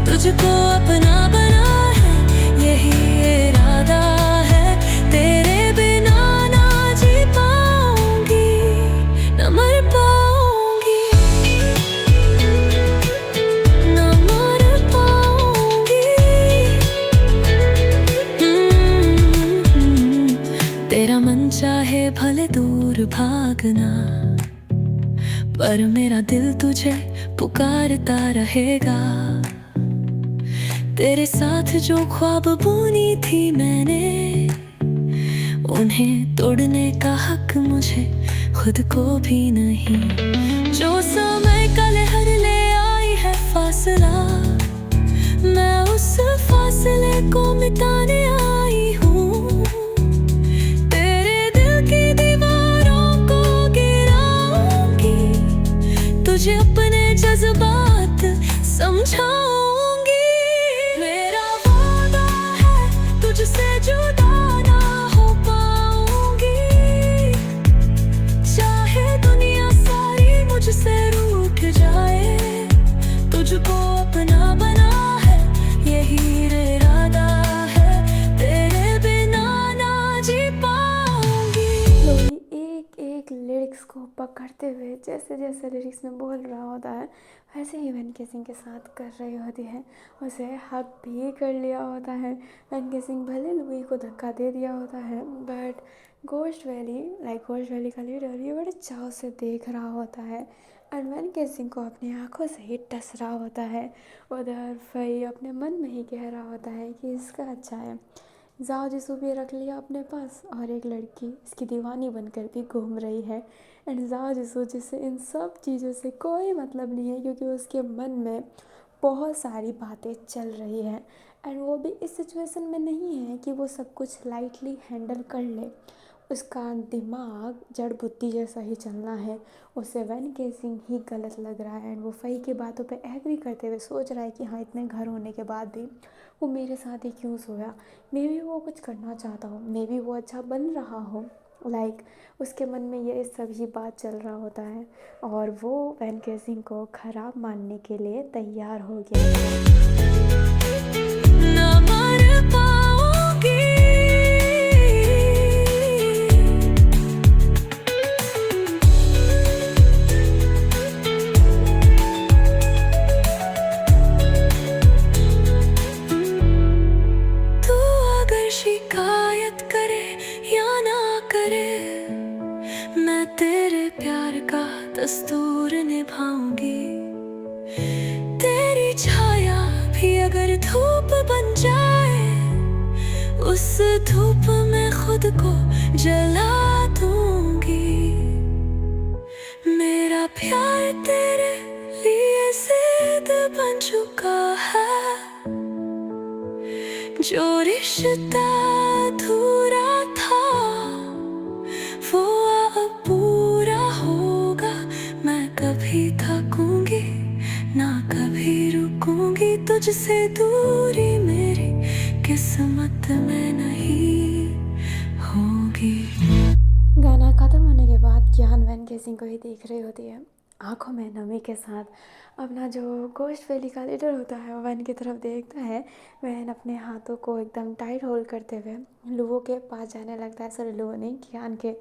तुझको अपना बना है यही इरादा है, तेरे बिना ना जी पाऊंगी, ना मर पाऊंगी, ना मर पाऊंगी। तेरा मन चाहे भले दूर भागना, पर मेरा दिल तुझे पुकारता रहेगा। तेरे साथ जो ख्वाब बुनी थी मैंने, उन्हें तोड़ने का हक मुझे खुद को भी नहीं। जो समय का लहर ले आई है फासला, मैं उस फासले को मिटाने आई हूँ। तेरे दिल की दीवारों को गिराऊंगी, तुझे अपने जज्बात समझाऊंगी। मेरा वादा है तुझसे जुदा ना हो पाऊंगी, चाहे दुनिया सारी मुझसे रूठ जाए। तुझको अपना बना है यही इरादा है, तेरे बिना ना जी पाऊंगी। लोई एक एक लिरिक्स को पकड़ते हुए जैसे जैसे लिरिक्स में बोल रहा होता है वैसे ही वैन किसिंग के साथ कर रही होती है। उसे हक भी कर लिया होता है। वैन किसिंग भले लुई को धक्का दे दिया होता है, बट घोस्ट वैली का लीडर ये बड़े चाव से देख रहा होता है एंड वैन किसिंग को अपनी आंखों से ही टस रहा होता है। उधर फई अपने मन में ही कह रहा होता है कि इसका अच्छा है, जाओ जिसको भी रख लिया अपने पास, और एक लड़की इसकी दीवानी बनकर भी घूम रही है। एंड जाओ जिसको जिससे इन सब चीज़ों से कोई मतलब नहीं है, क्योंकि उसके मन में बहुत सारी बातें चल रही है एंड वो भी इस सिचुएशन में नहीं है कि वो सब कुछ लाइटली हैंडल कर ले। उसका दिमाग जड़ बुद्धि जैसा ही चलना है। उसे वैन केसिंग ही गलत लग रहा है एंड वो फई की बातों पे एग्री करते हुए सोच रहा है कि हाँ, इतने घर होने के बाद भी वो मेरे साथ ही क्यों सोया। मे बी वो कुछ करना चाहता हो, मे बी वो अच्छा बन रहा हो, उसके मन में ये सभी बात चल रहा होता है और वो वैन केसिंग को ख़राब मानने के लिए तैयार हो गया। ना मर पाओगी, तू अगर शिकायत करे या ना करे, मैं तेरे प्यार का दस्तूर निभाऊंगी। तेरी छाया भी अगर धूप बन जाए, उस धूप में खुद को जला दूंगी। मेरा प्यार तेरे लिए जिद बन चुका है, जो रिश्ता अधूरा था वो अब पूरा होगा। मैं कभी थकूंगी ना कभी रुकूंगी, तुझसे दूरी मेरी किस्मत में नहीं होगी। गाना ख़त्म होने के बाद ज्ञान वैन केसिंग को ही देख रही होती है, आंखों में नमी के साथ। अपना जो गोश्त वैली का लीडर होता है वो वैन की तरफ देखता है। वैन अपने हाथों को एकदम टाइट होल्ड करते हुए लुवो के पास जाने लगता है। सॉरी, लुवो नहीं, ज्ञान के।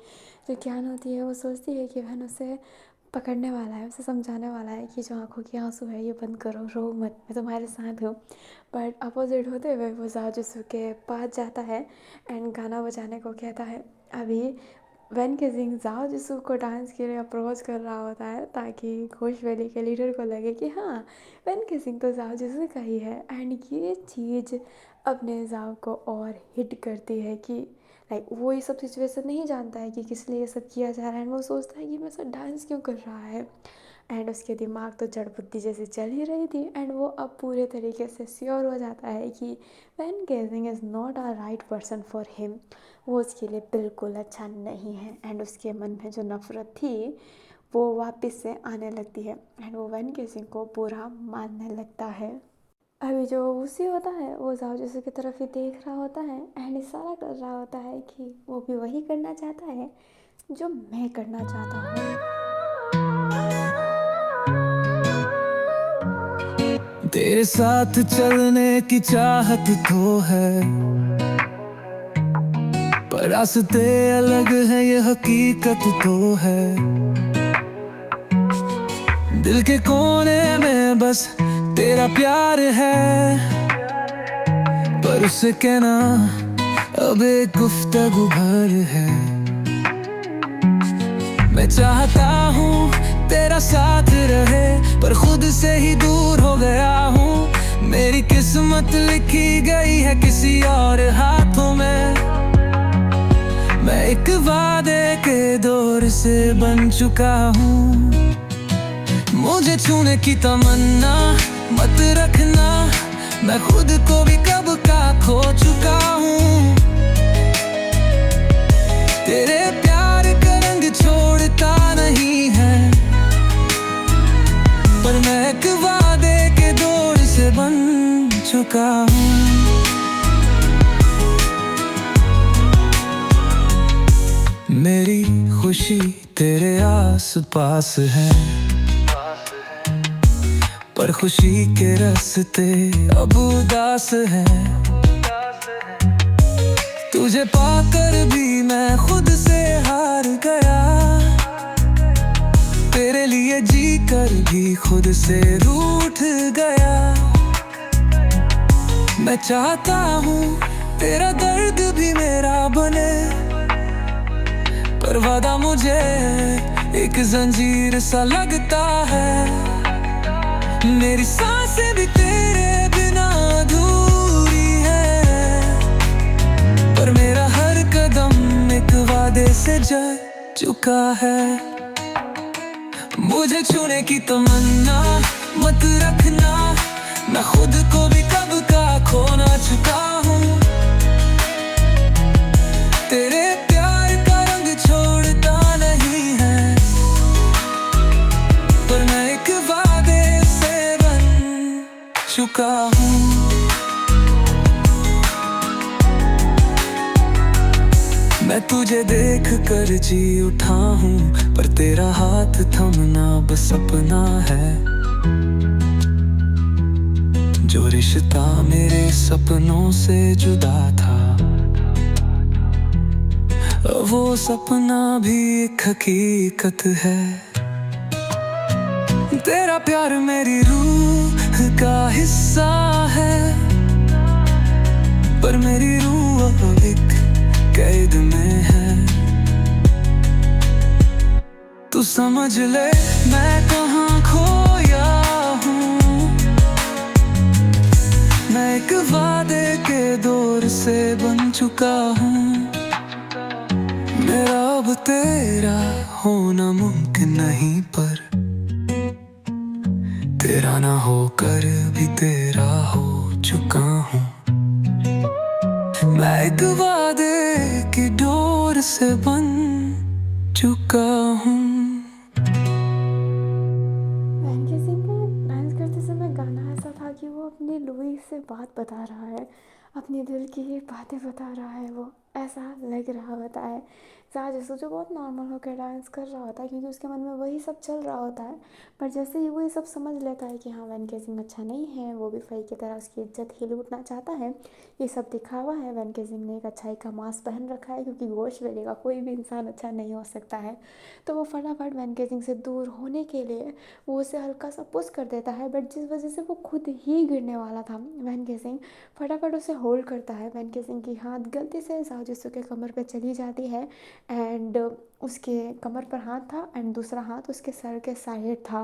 जो ज्ञान होती है वो सोचती है कि वैन उसे पकड़ने वाला है, उसे समझाने वाला है कि जो आंखों की आंसू है ये बंद करो, रो मत, मैं तुम्हारे साथ हूँ। बट अपोजिट होते हुए वो जाओ जिसू के पास जाता है एंड गाना बजाने को कहता है। अभी वैन केसिंग जाओ जिसू को डांस के लिए अप्रोच कर रहा होता है ताकि घोष वैली के लीडर को लगे कि हाँ, वैन केसिंग तो जाओ जिसू का ही है। एंड ये चीज़ अपने जाओ को और हिट करती है कि वो ये सब सिचुएशन नहीं जानता है कि किस लिए ये सब किया जा रहा है। एंड वो सोचता है कि मेरे साथ डांस क्यों कर रहा है। एंड उसके दिमाग तो जड़ बुद्धि जैसे चल ही रही थी। एंड वो अब पूरे तरीके से श्योर हो जाता है कि वैन केसिंग is not a right person for him, वो उसके लिए बिल्कुल अच्छा नहीं है। एंड उसके मन में जो नफ़रत थी वो वापस से आने लगती है एंड वो वैन केसिंग को बुरा मानने लगता है। अभी जो उसी होता है वो जाओ जिसू की तरफ ही देख रहा होता है एंड इशारा कर रहा होता है कि वो भी वही करना चाहता है जो मैं करना चाहता हूँ। तेरे साथ चलने की चाहत तो है, पर रास्ते अलग है ये हकीकत तो है। दिल के कोने में बस तेरा प्यार है, पर उससे कहना अब एक गुफ्तगू भर है। मैं चाहता हूँ तेरा साथ रहे, पर खुद से ही दूर हो गया हूँ। मेरी किस्मत लिखी गई है किसी और हाथों में। मैं एक वादे के दौर से बन चुका हूँ। मुझे छूने की तमन्ना मत रखना, मैं खुद को भी कब का खो चुका हूँ। तेरे प्यार का रंग छोड़ता नहीं है, पर मैं एक वादे के दौर से बन चुका हूँ। मेरी खुशी तेरे आस पास है, पर खुशी के रास्ते अब उदास हैं। तुझे पाकर भी मैं खुद से हार गया, तेरे लिए जी कर भी खुद से रूठ गया। मैं चाहता हूँ तेरा दर्द भी मेरा बने, पर वादा मुझे एक जंजीर सा लगता है। मेरी सांसें भी तेरे बिना अधूरी है, पर मेरा हर कदम एक वादे से जल चुका है। मुझे छूने की तमन्ना मत रखना, मैं खुद को भी कब का खोना चुका हूँ। तेरे प्यार का रंग छोड़ता नहीं है, पर मैं एक वादे से बन चुका हूँ। मैं तुझे देख कर जी उठा हूँ, पर तेरा हाथ थमना बस सपना है। जो रिश्ता मेरे सपनों से जुदा था, वो सपना भी एक हकीकत है। तेरा प्यार मेरी रूह का हिस्सा है, पर मेरी रूह अब एक कैद में है। तू समझ ले मैं कहाँ खोया हूँ, मैं एक वादे के दौर से बन चुका हूँ। मेरा अब तेरा होना मुमकिन नहीं, पर तेरा ना होकर भी तेरा हो चुका हूँ। मैं एक वादे की डोर से बन चुका हूँ। वैन सिंह का डांस करते समय गाना ऐसा था कि वो अपनी लुई से बात बता रहा है, अपने दिल की बातें बता रहा है, वो ऐसा लग रहा होता है। जैसे जो बहुत नॉर्मल होकर डांस कर रहा होता है, क्योंकि उसके मन में वही सब चल रहा होता है। पर जैसे ही वो ये सब समझ लेता है कि हाँ वैन सिंह अच्छा नहीं है, वो भी फई की तरह उसकी इज्जत ही लूटना चाहता है, ये सब दिखावा है, वैन सिंह ने एक अच्छाई का मास्क पहन रखा है, क्योंकि गोश्त वेले का कोई भी इंसान अच्छा नहीं हो सकता है। तो वो फटाफट वैन सिंह से दूर होने के लिए वो उसे हल्का सा पुश कर देता है, बट जिस वजह से वो खुद ही गिरने वाला था, वैन सिंह फटाफट उसे होल्ड करता है। वैन सिंह की हाथ गलती से जाओ जिसू के कमर पे चली जाती है, एंड उसके कमर पर हाथ था एंड दूसरा हाथ उसके सर के साइड था।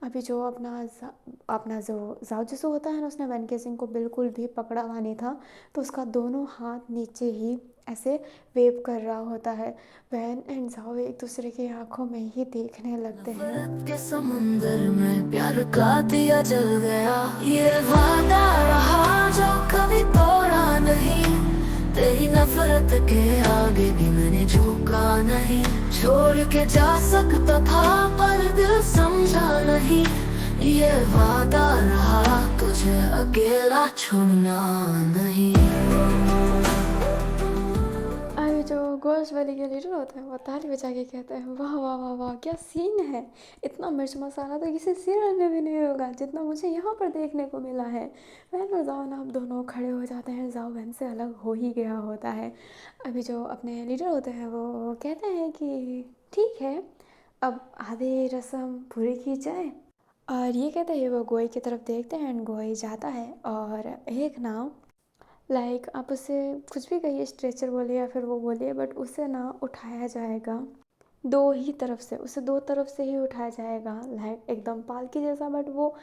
अभी जो अपना जो जाओ जिसू होता है ना, उसने वैन सिंह को बिल्कुल भी पकड़ा हुआ नहीं था, तो उसका दोनों हाथ नीचे ही ऐसे वेव कर रहा होता है। वैन एंड जाओ एक दूसरे की आंखों में ही देखने लगते हैं। नफरत के समुंदर में प्यार का दिया जल गया, ये वादा रहा जो कभी तोड़ा नहीं। तेरी नफरत के आगे भी मैंने झुका नहीं, छोड़ के जा सकता था पर दिल समझा नहीं। ये वादा रहा तुझे अकेला छोड़ना नहीं। अभी जो गोश्त वाली के लीडर होते हैं वो ताली बजा के कहते हैं वाह वाह वाह वाह क्या सीन है, इतना मिर्च मसाला तो किसी सीरियल में भी नहीं होगा जितना मुझे यहाँ पर देखने को मिला है। वैन और जाओ ना अब दोनों खड़े हो जाते हैं, जाओ वैन से अलग हो ही गया होता है। अभी जो अपने लीडर होते हैं वो कहते हैं कि ठीक है अब आधे रस्म पूरी की जाए, और ये कहते हैं वो गोई की तरफ देखते हैं एंड गोई जाता है और एक नाव आप उसे कुछ भी कहिए, स्ट्रेचर बोलिए या फिर वो बोलिए, बट उसे ना उठाया जाएगा दो ही तरफ से, उसे दो तरफ से ही उठाया जाएगा, एकदम पालकी जैसा, बट वो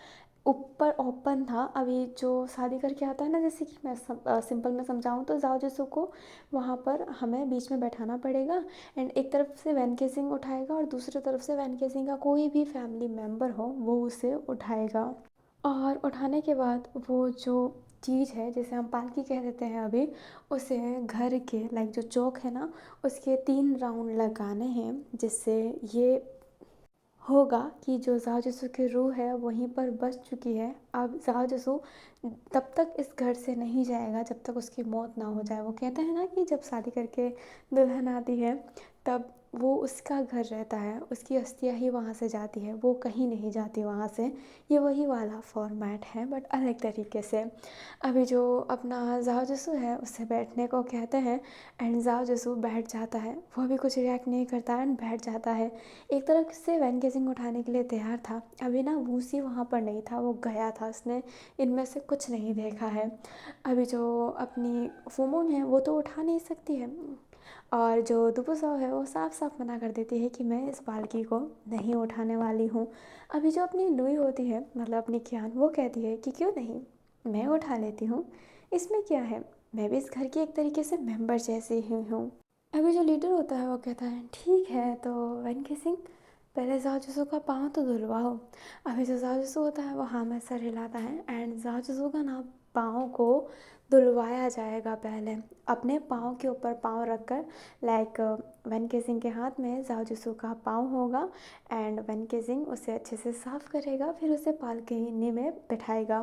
ऊपर ओपन था। अभी जो शादी करके आता है ना, जैसे कि मैं सिंपल में समझाऊँ तो जाओ जिसो को वहाँ पर हमें बीच में बैठाना पड़ेगा, एंड एक तरफ से वैन सिंह उठाएगा और दूसरी तरफ से वैन सिंह का कोई भी फैमिली मेम्बर हो वो उसे उठाएगा। और उठाने के बाद वो जो चीज़ है जिसे हम पालकी कह देते हैं अभी, उसे घर के जो चौक है ना उसके 3 राउंड लगाने हैं, जिससे ये होगा कि जो जाओ जिसू की रूह है वहीं पर बस चुकी है। अब जाओ जिसू तब तक इस घर से नहीं जाएगा जब तक उसकी मौत ना हो जाए। वो कहते हैं ना कि जब शादी करके दुल्हन आती है तब वो उसका घर रहता है, उसकी अस्थियाँ ही वहाँ से जाती है, वो कहीं नहीं जाती वहाँ से। ये वही वाला फॉर्मेट है बट अलग तरीके से। अभी जो अपना जाओ जिसू है उससे बैठने को कहते हैं एंड जाओ जिसू बैठ जाता है, वो भी कुछ रिएक्ट नहीं करता एंड बैठ जाता है। एक तरफ से वैन सिंह उठाने के लिए तैयार था, अभी ना वूसी वहाँ पर नहीं था, वो गया था, उसने इनमें से कुछ नहीं देखा है। अभी जो अपनी फुमोंग है वो तो उठा नहीं सकती है, और जो दुपुसाव है वो साफ साफ मना कर देती है कि मैं इस पालकी को नहीं उठाने वाली हूँ। अभी जो अपनी लुई होती है अपनी क्यान, वो कहती है कि क्यों नहीं, मैं उठा लेती हूँ, इसमें क्या है, मैं भी इस घर की एक तरीके से मेंबर जैसी ही हूँ। अभी जो लीडर होता है वो कहता है ठीक है तो वैन सिंह पहले जाओ जिसू का पाँव तो धुलवाओ। अभी जो जाओ जिसू होता है वो हाँ में सर हिलाता है एंड जाओ जिसू का ना पाँव को धुलवाया जाएगा। पहले अपने पाँव के ऊपर पाँव रखकर, लाइक वैन केसिंग के हाथ में जाओ जिसू का पाँव होगा एंड वैन केसिंग उसे अच्छे से साफ़ करेगा, फिर उसे पालकी में बैठाएगा।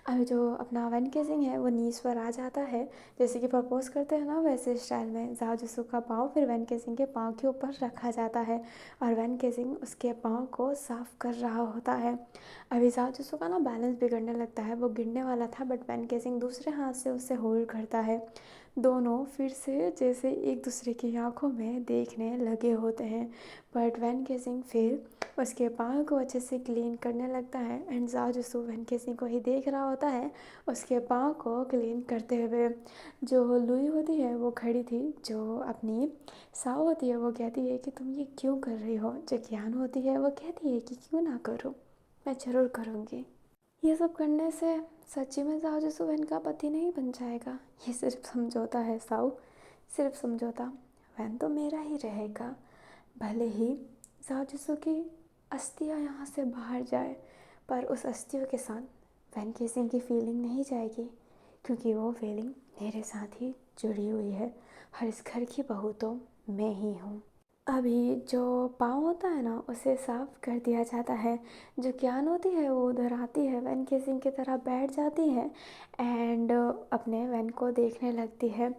अभी जो अपना वैन केसिंग है वो नीज पर आ जाता है, जैसे कि प्रपोज करते हैं ना वैसे स्टाइल में। जाओ जिसू का पाँव फिर वैन केसिंग के पाँव के ऊपर रखा जाता है और वैन केसिंग उसके पाँव को साफ़ कर रहा होता है। अभी जाओ जिसू का ना बैलेंस बिगड़ने लगता है, वो गिरने वाला था बट वैन केसिंग दूसरे हाथ से उसे होल्ड करता है। दोनों फिर से जैसे एक दूसरे की आंखों में देखने लगे होते हैं, बट वैन केसिंग फिर उसके पाँव को अच्छे से क्लीन करने लगता है एंड जाओ जिसू वैन केसिंग को ही देख रहा होता है उसके पाँव को क्लीन करते हुए। जो लुई होती है वो खड़ी थी, जो अपनी साव होती है वो कहती है कि तुम ये क्यों कर रही हो। जो ज्ञान होती है वो कहती है कि क्यों ना करो, मैं ज़रूर करूँगी। ये सब करने से सच्ची में जाओ जिसू वैन का पति नहीं बन जाएगा। ये सिर्फ समझौता है साऊ, सिर्फ समझौता। वैन तो मेरा ही रहेगा, भले ही जाओ जिसू की अस्थियाँ यहाँ से बाहर जाए, पर उस अस्थियों के साथ वैन केसिंग की फीलिंग नहीं जाएगी, क्योंकि वो फीलिंग मेरे साथ ही जुड़ी हुई है और इस घर की बहू तो मैं ही हूँ। अभी जो पाँव होता है ना उसे साफ़ कर दिया जाता है। जो क्यान होती है वो उधर आती है, वैन केसिंग की तरह बैठ जाती है एंड अपने वैन को देखने लगती है।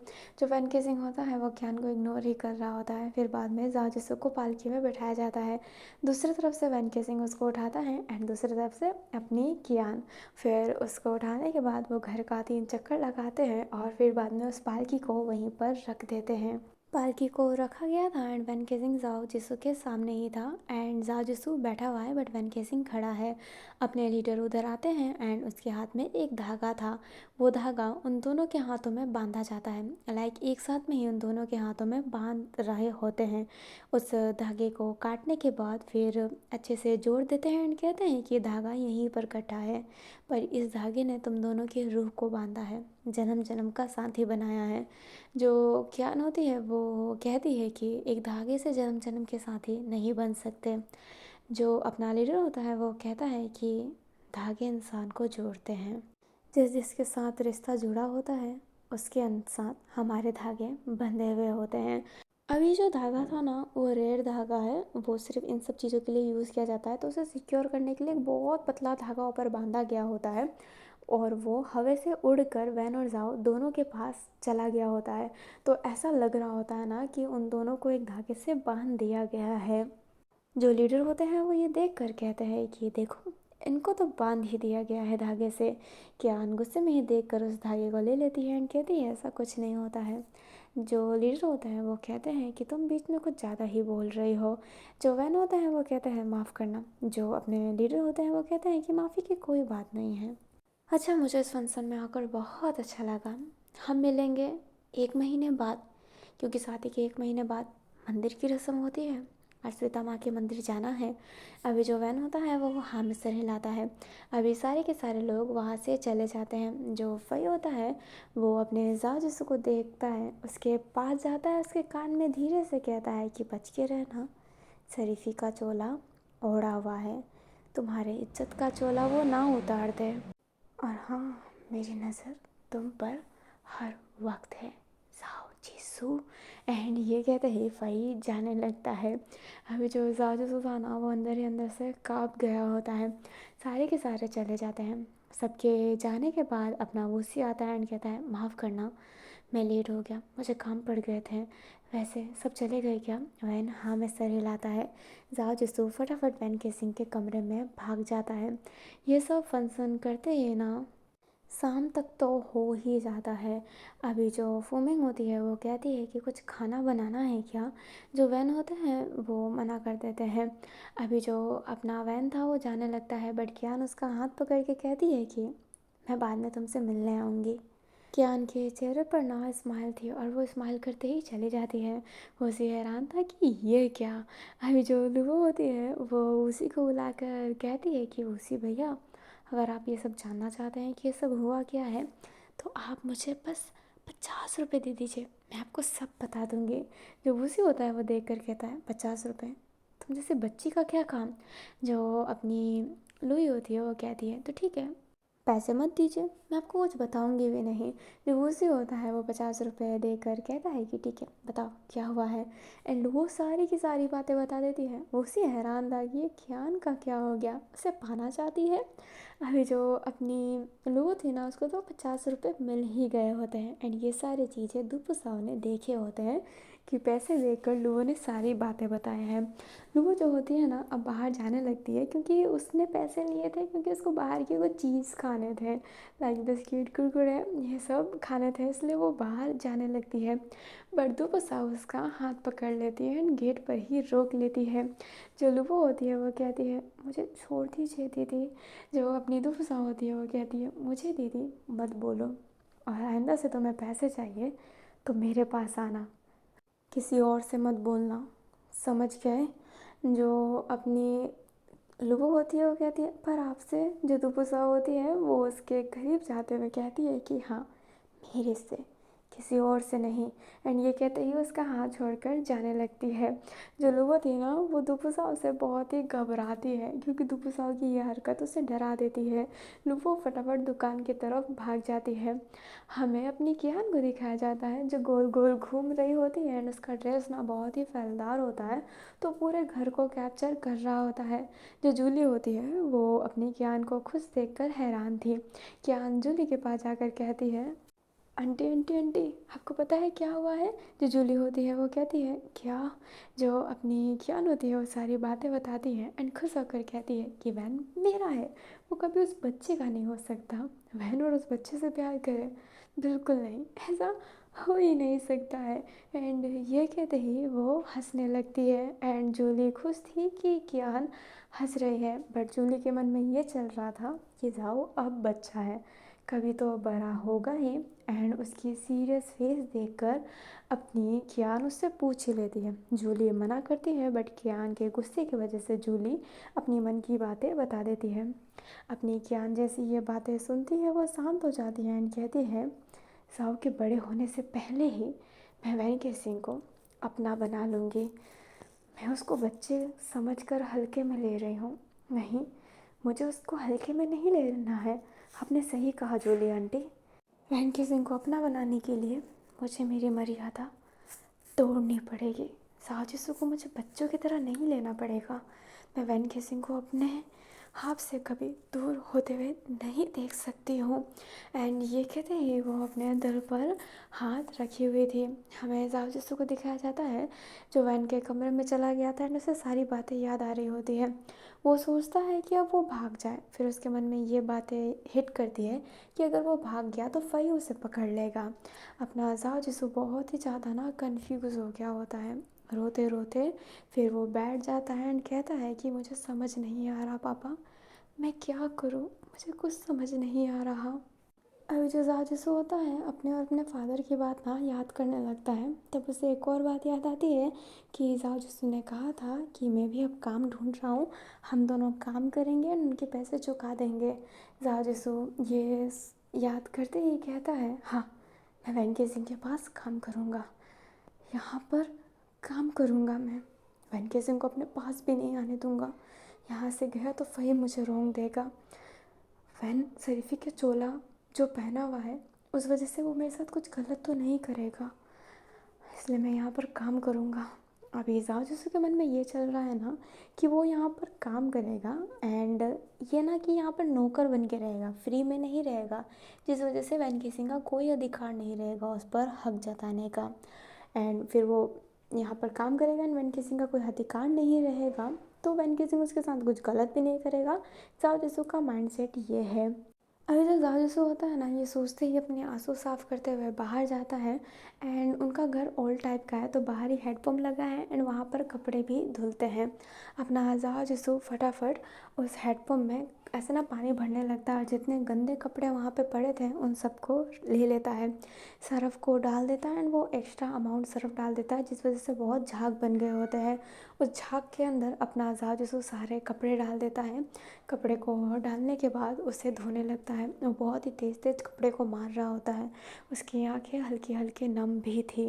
जो वैन केसिंग होता है वो क्यान को इग्नोर ही कर रहा होता है। फिर बाद में जाओ जिसू को पालकी में बैठाया जाता है, दूसरी तरफ से वैन केसिंग उसको उठाता है एंड दूसरी तरफ से अपनी क्यान। फिर उसको उठाने के बाद वो घर का 3 चक्कर लगाते हैं और फिर बाद में उस पालकी को वहीं पर रख देते हैं। पालकी को रखा गया था एंड वैन केसिंग जाओ जिसू के सामने ही था एंड जाओ जिसू बैठा हुआ है बट वैन केसिंग खड़ा है। अपने लीडर उधर आते हैं एंड उसके हाथ में एक धागा था, वो धागा उन दोनों के हाथों में बांधा जाता है, लाइक एक साथ में ही उन दोनों के हाथों में बांध रहे होते हैं। उस धागे को काटने के बाद फिर अच्छे से जोड़ देते हैं एंड कहते हैं कि धागा यहीं पर कटा है, पर इस धागे ने तुम दोनों की रूह को बांधा है, जन्म जन्म का साथी बनाया है। जो ज्ञान होती है वो कहती है कि एक धागे से जन्म जन्म के साथी नहीं बन सकते। जो अपना लीडर होता है वो कहता है कि धागे इंसान को जोड़ते हैं, जिस जिसके साथ रिश्ता जुड़ा होता है उसके साथ हमारे धागे बंधे हुए होते हैं। अभी जो धागा था ना वो रेयर धागा है, वो सिर्फ इन सब चीज़ों के लिए यूज़ किया जाता है। तो उसे सिक्योर करने के लिए एक बहुत पतला धागा ऊपर बांधा गया होता है और वो हवा से उड़कर वैन और जाओ दोनों के पास चला गया होता है। तो ऐसा लग रहा होता है ना कि उन दोनों को एक धागे से बांध दिया गया है। जो लीडर होते हैं वो ये देख कर कहते हैं कि देखो इनको तो बांध ही दिया गया है धागे से। कियान गुस्से में ही देख कर उस धागे को ले लेती है एंड कहती है ऐसा कुछ नहीं होता है। जो लीडर होते हैं वो कहते हैं कि तुम बीच में कुछ ज़्यादा ही बोल रही हो। जो वैन होता है वो कहते हैं माफ़ करना। जो अपने लीडर होते हैं वो कहते हैं कि माफ़ी की कोई बात नहीं है। अच्छा, मुझे इस फंक्शन में आकर बहुत अच्छा लगा। हम मिलेंगे 1 महीने बाद, क्योंकि शादी के 1 महीने बाद मंदिर की रस्म होती है और सीता माँ के मंदिर जाना है। अभी जो वैन होता है वो हाँ में सर हिलाता है। अभी सारे के सारे लोग वहाँ से चले जाते हैं। जो फई होता है वो अपने जाओ जिसू को देखता है, उसके पास जाता है, उसके कान में धीरे से कहता है कि बच के रहना, शरीफी का चोला ओढ़ा हुआ है, तुम्हारे इज्जत का चोला वो ना उतार दे। और हाँ, मेरी नज़र तुम पर हर वक्त है जाओ जिसू। एंड ये कहते ही फई जाने लगता है। अभी जो जाओ जिसू था ना वो अंदर ही अंदर से काँप गया होता है। सारे के सारे चले जाते हैं। सबके जाने के बाद अपना वूसी आता है एंड कहता है माफ़ करना, मैं लेट हो गया, मुझे काम पड़ गए थे। वैसे सब चले गए क्या? वैन हाँ में सर हिलाता है। जाओ जिसू फटाफट वैन केसिंग के कमरे में भाग जाता है। ये सब फंक्शन करते ही ना शाम तक तो हो ही जाता है। अभी जो फूमिंग होती है वो कहती है कि कुछ खाना बनाना है क्या? जो वैन होते हैं वो मना कर देते हैं। अभी जो अपना वैन था वो जाने लगता है बट कियान उसका हाथ पकड़ के कहती है कि मैं बाद में तुमसे मिलने आऊँगी। कियान के चेहरे पर ना स्माइल थी और वो स्माइल करते ही चली जाती है। वो उसी हैरान था कि ये क्या। अभी जो लुबो होती है वो उसी को बुलाकर कहती है कि उसी भैया, अगर आप ये सब जानना चाहते हैं कि ये सब हुआ क्या है तो आप मुझे बस 50 रुपये दे दीजिए, मैं आपको सब बता दूँगी। जो उसी होता है वो देख कर कहता है 50 रुपये, तुम जैसे बच्ची का क्या काम। जो अपनी लुई होती है वो कहती है तो ठीक है पैसे मत दीजिए, मैं आपको कुछ बताऊंगी भी नहीं। लूसी होता है वो 50 रुपये देकर कहता है कि ठीक है बताओ क्या हुआ है। एंड वो सारी की सारी बातें बता देती है। लूसी हैरान था कि ये कियान का क्या हो गया, उसे पाना चाहती है। अभी जो अपनी लू थी ना उसको तो 50 रुपये मिल ही गए होते हैं। एंड ये सारी चीज़ें दुपुसाव ने देखे होते हैं कि पैसे देकर लुओ ने सारी बातें बताए हैं। लुओ जो होती है ना अब बाहर जाने लगती है क्योंकि उसने पैसे लिए थे, क्योंकि उसको बाहर के कुछ चीज़ खाने थे, लाइक बिस्किट कुरकुरे ये सब खाने थे, इसलिए वो बाहर जाने लगती है। बट दुपुसाव उसका हाथ पकड़ लेती है एंड गेट पर ही रोक लेती है। जो लुओ होती है वो कहती है मुझे छोड़ दीजिए दीदी। जो अपनी दुपुसाव होती है वो कहती है मुझे दीदी मत बोलो, और आइंदा से तुम्हें पैसे चाहिए तो मेरे पास आना, किसी और से मत बोलना, समझ गए। जो अपनी लुबो होती है वो कहती है पर आपसे। जो दुपुसा होती है वो उसके करीब जाते हुए कहती है कि हाँ मेरे से, किसी और से नहीं। एंड ये कहते ही उसका हाथ छोड़कर जाने लगती है। जो लुबो थी ना वो दुपुसाव से बहुत ही घबराती है क्योंकि दुपुसाव की ये हरकत उसे डरा देती है। लुबो फटाफट दुकान की तरफ भाग जाती है। हमें अपनी कियान को दिखाया जाता है जो गोल गोल घूम रही होती है एंड उसका ड्रेस ना बहुत ही फैलदार होता है तो पूरे घर को कैप्चर कर रहा होता है। जो जूली होती है वो अपनी कियान को खुश देखकर हैरान थी। कियान जूली के पास जाकर कहती है आंटी आंटी आंटी आपको पता है क्या हुआ है। जो जूली होती है वो कहती है क्या। जो अपनी कियान होती है वो सारी बातें बताती है एंड खुश होकर कहती है कि वैन मेरा है, वो कभी उस बच्चे का नहीं हो सकता। वैन और उस बच्चे से प्यार करे, बिल्कुल नहीं, ऐसा हो ही नहीं सकता है। एंड ये कहते ही वो हंसने लगती है एंड जूली खुश थी कि कियान हंस रही है। बट जूली के मन में ये चल रहा था कि जाओ अब बच्चा है, कभी तो बड़ा होगा ही। एंड उसकी सीरियस फेस देखकर अपनी कियान उससे पूछ ही लेती है। जूली मना करती है बट कियान के गुस्से की वजह से जूली अपनी मन की बातें बता देती है। अपनी कियान जैसी ये बातें सुनती है वो शांत हो जाती है एंड कहती है साव के बड़े होने से पहले ही मैं वैन के सिंह को अपना बना लूँगी। मैं उसको बच्चे समझकर हल्के में ले रही हूँ, नहीं, मुझे उसको हल्के में नहीं लेना है। आपने सही कहा जूली आंटी, वैन के सिंह को अपना बनाने के लिए मुझे मेरी मर्यादा तोड़नी पड़ेगी। साजिशों को मुझे बच्चों की तरह नहीं लेना पड़ेगा। मैं वैन के सिंह को अपने हाथ से कभी दूर होते हुए नहीं देख सकती हूँ। एंड ये कहते ही वो अपने दिल पर हाथ रखी हुई थी। हमें साजिशों को दिखाया जाता है जो वैन के कमरे में चला गया था एंड उसे सारी बातें याद आ रही होती है। वो सोचता है कि अब वो भाग जाए, फिर उसके मन में ये बातें हिट करती है कि अगर वो भाग गया तो फई उसे पकड़ लेगा। अपना साजिशों बहुत ही ज़्यादा ना कन्फ्यूज़ हो गया होता है रोते रोते। फिर वो बैठ जाता है एंड कहता है कि मुझे समझ नहीं आ रहा पापा, मैं क्या करूँ, मुझे कुछ समझ नहीं आ रहा। अभी जो जाजिसू होता है अपने और अपने फादर की बात ना याद करने लगता है, तब उसे एक और बात याद आती है कि जाजिसू ने कहा था कि मैं भी अब काम ढूंढ रहा हूँ, हम दोनों काम करेंगे और उनके पैसे चुका देंगे। जाजिसू ये याद करते ही कहता है हाँ मैं वैन सिंह के पास काम करूँगा, यहाँ पर काम करूँगा। मैं वैन सिंह को अपने पास भी नहीं आने दूँगा, यहाँ से गया तो वही मुझे रोक देगा। वैन शरीफी के चोला जो पहना हुआ है उस वजह से वो मेरे साथ कुछ गलत तो नहीं करेगा, इसलिए मैं यहाँ पर काम करूँगा। अभी जाजिसू के मन में ये चल रहा है ना कि वो यहाँ पर काम करेगा एंड ये ना कि यहाँ पर नौकर बन के रहेगा, फ्री में नहीं रहेगा, जिस वजह से वैन किसिंग का कोई अधिकार नहीं रहेगा उस पर हक जताने का। एंड फिर वो यहाँ पर काम करेगा एंड वैन किसिंग का कोई अधिकार नहीं रहेगा तो वैन किसिंग उसके साथ कुछ गलत भी नहीं करेगा। जाजिसू का माइंडसेट ये है। अभी जो जाजिसू होता है ना ये सोचते ही अपने आंसू साफ़ करते हुए बाहर जाता है। एंड उनका घर ओल्ड टाइप का है तो बाहर ही हैंडपम्प लगा है एंड वहाँ पर कपड़े भी धुलते हैं। अपना जाजिसू फटाफट उस हैंडपम्प में ऐसे ना पानी भरने लगता है और जितने गंदे कपड़े वहाँ पे पड़े थे उन सबको ले लेता है, सर्फ़ को डाल देता है एंड वो एक्स्ट्रा अमाउंट सर्फ़ डाल देता है जिस वजह से बहुत झाग बन गए होते हैं। उस झाग के अंदर अपना जाजिसू सारे कपड़े डाल देता है। कपड़े को डालने के बाद उसे धोने लगता है। वो बहुत ही तेज़ तेज़ कपड़े को मार रहा होता है, उसकी आंखें हल्की हल्की नम भी थी,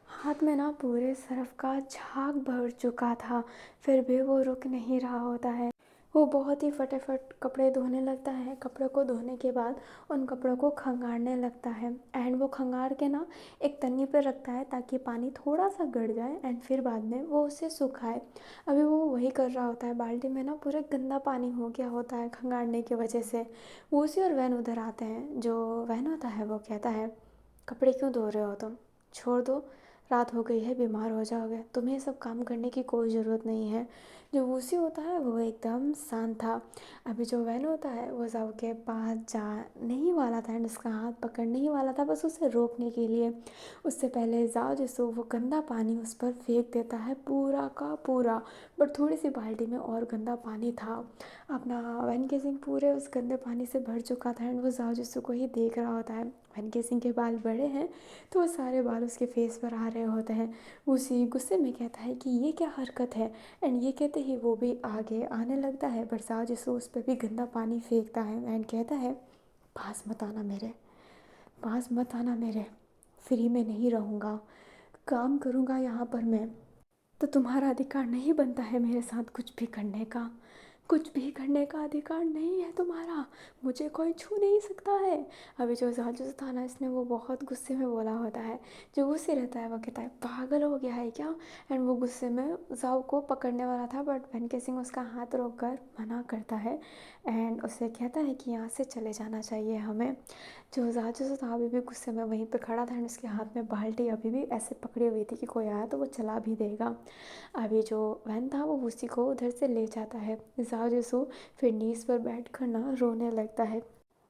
हाथ में ना पूरे सर्फ का झाग भर चुका था, फिर भी वो रुक नहीं रहा होता है। वो बहुत ही फटाफट कपड़े धोने लगता है। कपड़ों को धोने के बाद उन कपड़ों को खंगालने लगता है एंड वो खंगाल के ना एक तन्नी पर रखता है ताकि पानी थोड़ा सा गड़ जाए एंड फिर बाद में वो उसे सुखाए। अभी वो वही कर रहा होता है। बाल्टी में ना पूरा गंदा पानी हो गया होता है खंगालने की वजह से। वूसी और वैन उधर आते हैं। जो वैन होता है वो कहता है, कपड़े क्यों धो रहे हो तुम, छोड़ दो, रात हो गई है, बीमार हो जाओगे, तुम्हें ये सब काम करने की कोई ज़रूरत नहीं है। जो वूसी होता है वो एकदम शांत था। अभी जो वैन होता है वो जाओ के पास जा नहीं वाला था एंड उसका हाथ पकड़ने ही वाला था, बस उसे रोकने के लिए। उससे पहले जाओ जिसो वो गंदा पानी उस पर फेंक देता है पूरा का पूरा। बट थोड़ी सी बाल्टी में और गंदा पानी था। अपना वैन केसिंग पूरे उस गंदे पानी से भर चुका था एंड वो जाओ जिसो को ही देख रहा होता है। वैन केसिंग के बाल बड़े हैं तो वो सारे बाल उसके फेस पर आ रहे होते हैं। उसी गुस्से में कहता है कि ये क्या हरकत है एंड ये कहते ही वो भी आगे आने लगता है। बट जाओ जिसो उस पर भी गंदा पानी फेंकता है एंड कहता है, पास मत आना मेरे, पास मत आना मेरे, फ्री में नहीं रहूँगा, काम करूँगा यहाँ पर मैं। तो तुम्हारा अधिकार नहीं बनता है मेरे साथ कुछ भी करने का, कुछ भी करने का अधिकार नहीं है तुम्हारा, मुझे कोई छू नहीं सकता है। अभी जो जाजू था ना, इसने वो बहुत गुस्से में बोला होता है। जो गुस्से रहता है वो कहता है, पागल हो गया है क्या। एंड वो गुस्से में जाओ को पकड़ने वाला था बट वैन सिंह उसका हाथ रोक कर मना करता है एंड उसे कहता है कि यहाँ से चले जाना चाहिए हमें। जो जाजू था अभी भी गुस्से में वहीं पे खड़ा था एंड उसके हाथ में बाल्टी अभी भी ऐसे पकड़ी हुई थी कि कोई आया तो वो चला भी देगा। अभी जो वैन था वो उसी को उधर से ले जाता है। जाओ जसू फिर नीज पर बैठ कर ना रोने लगता है।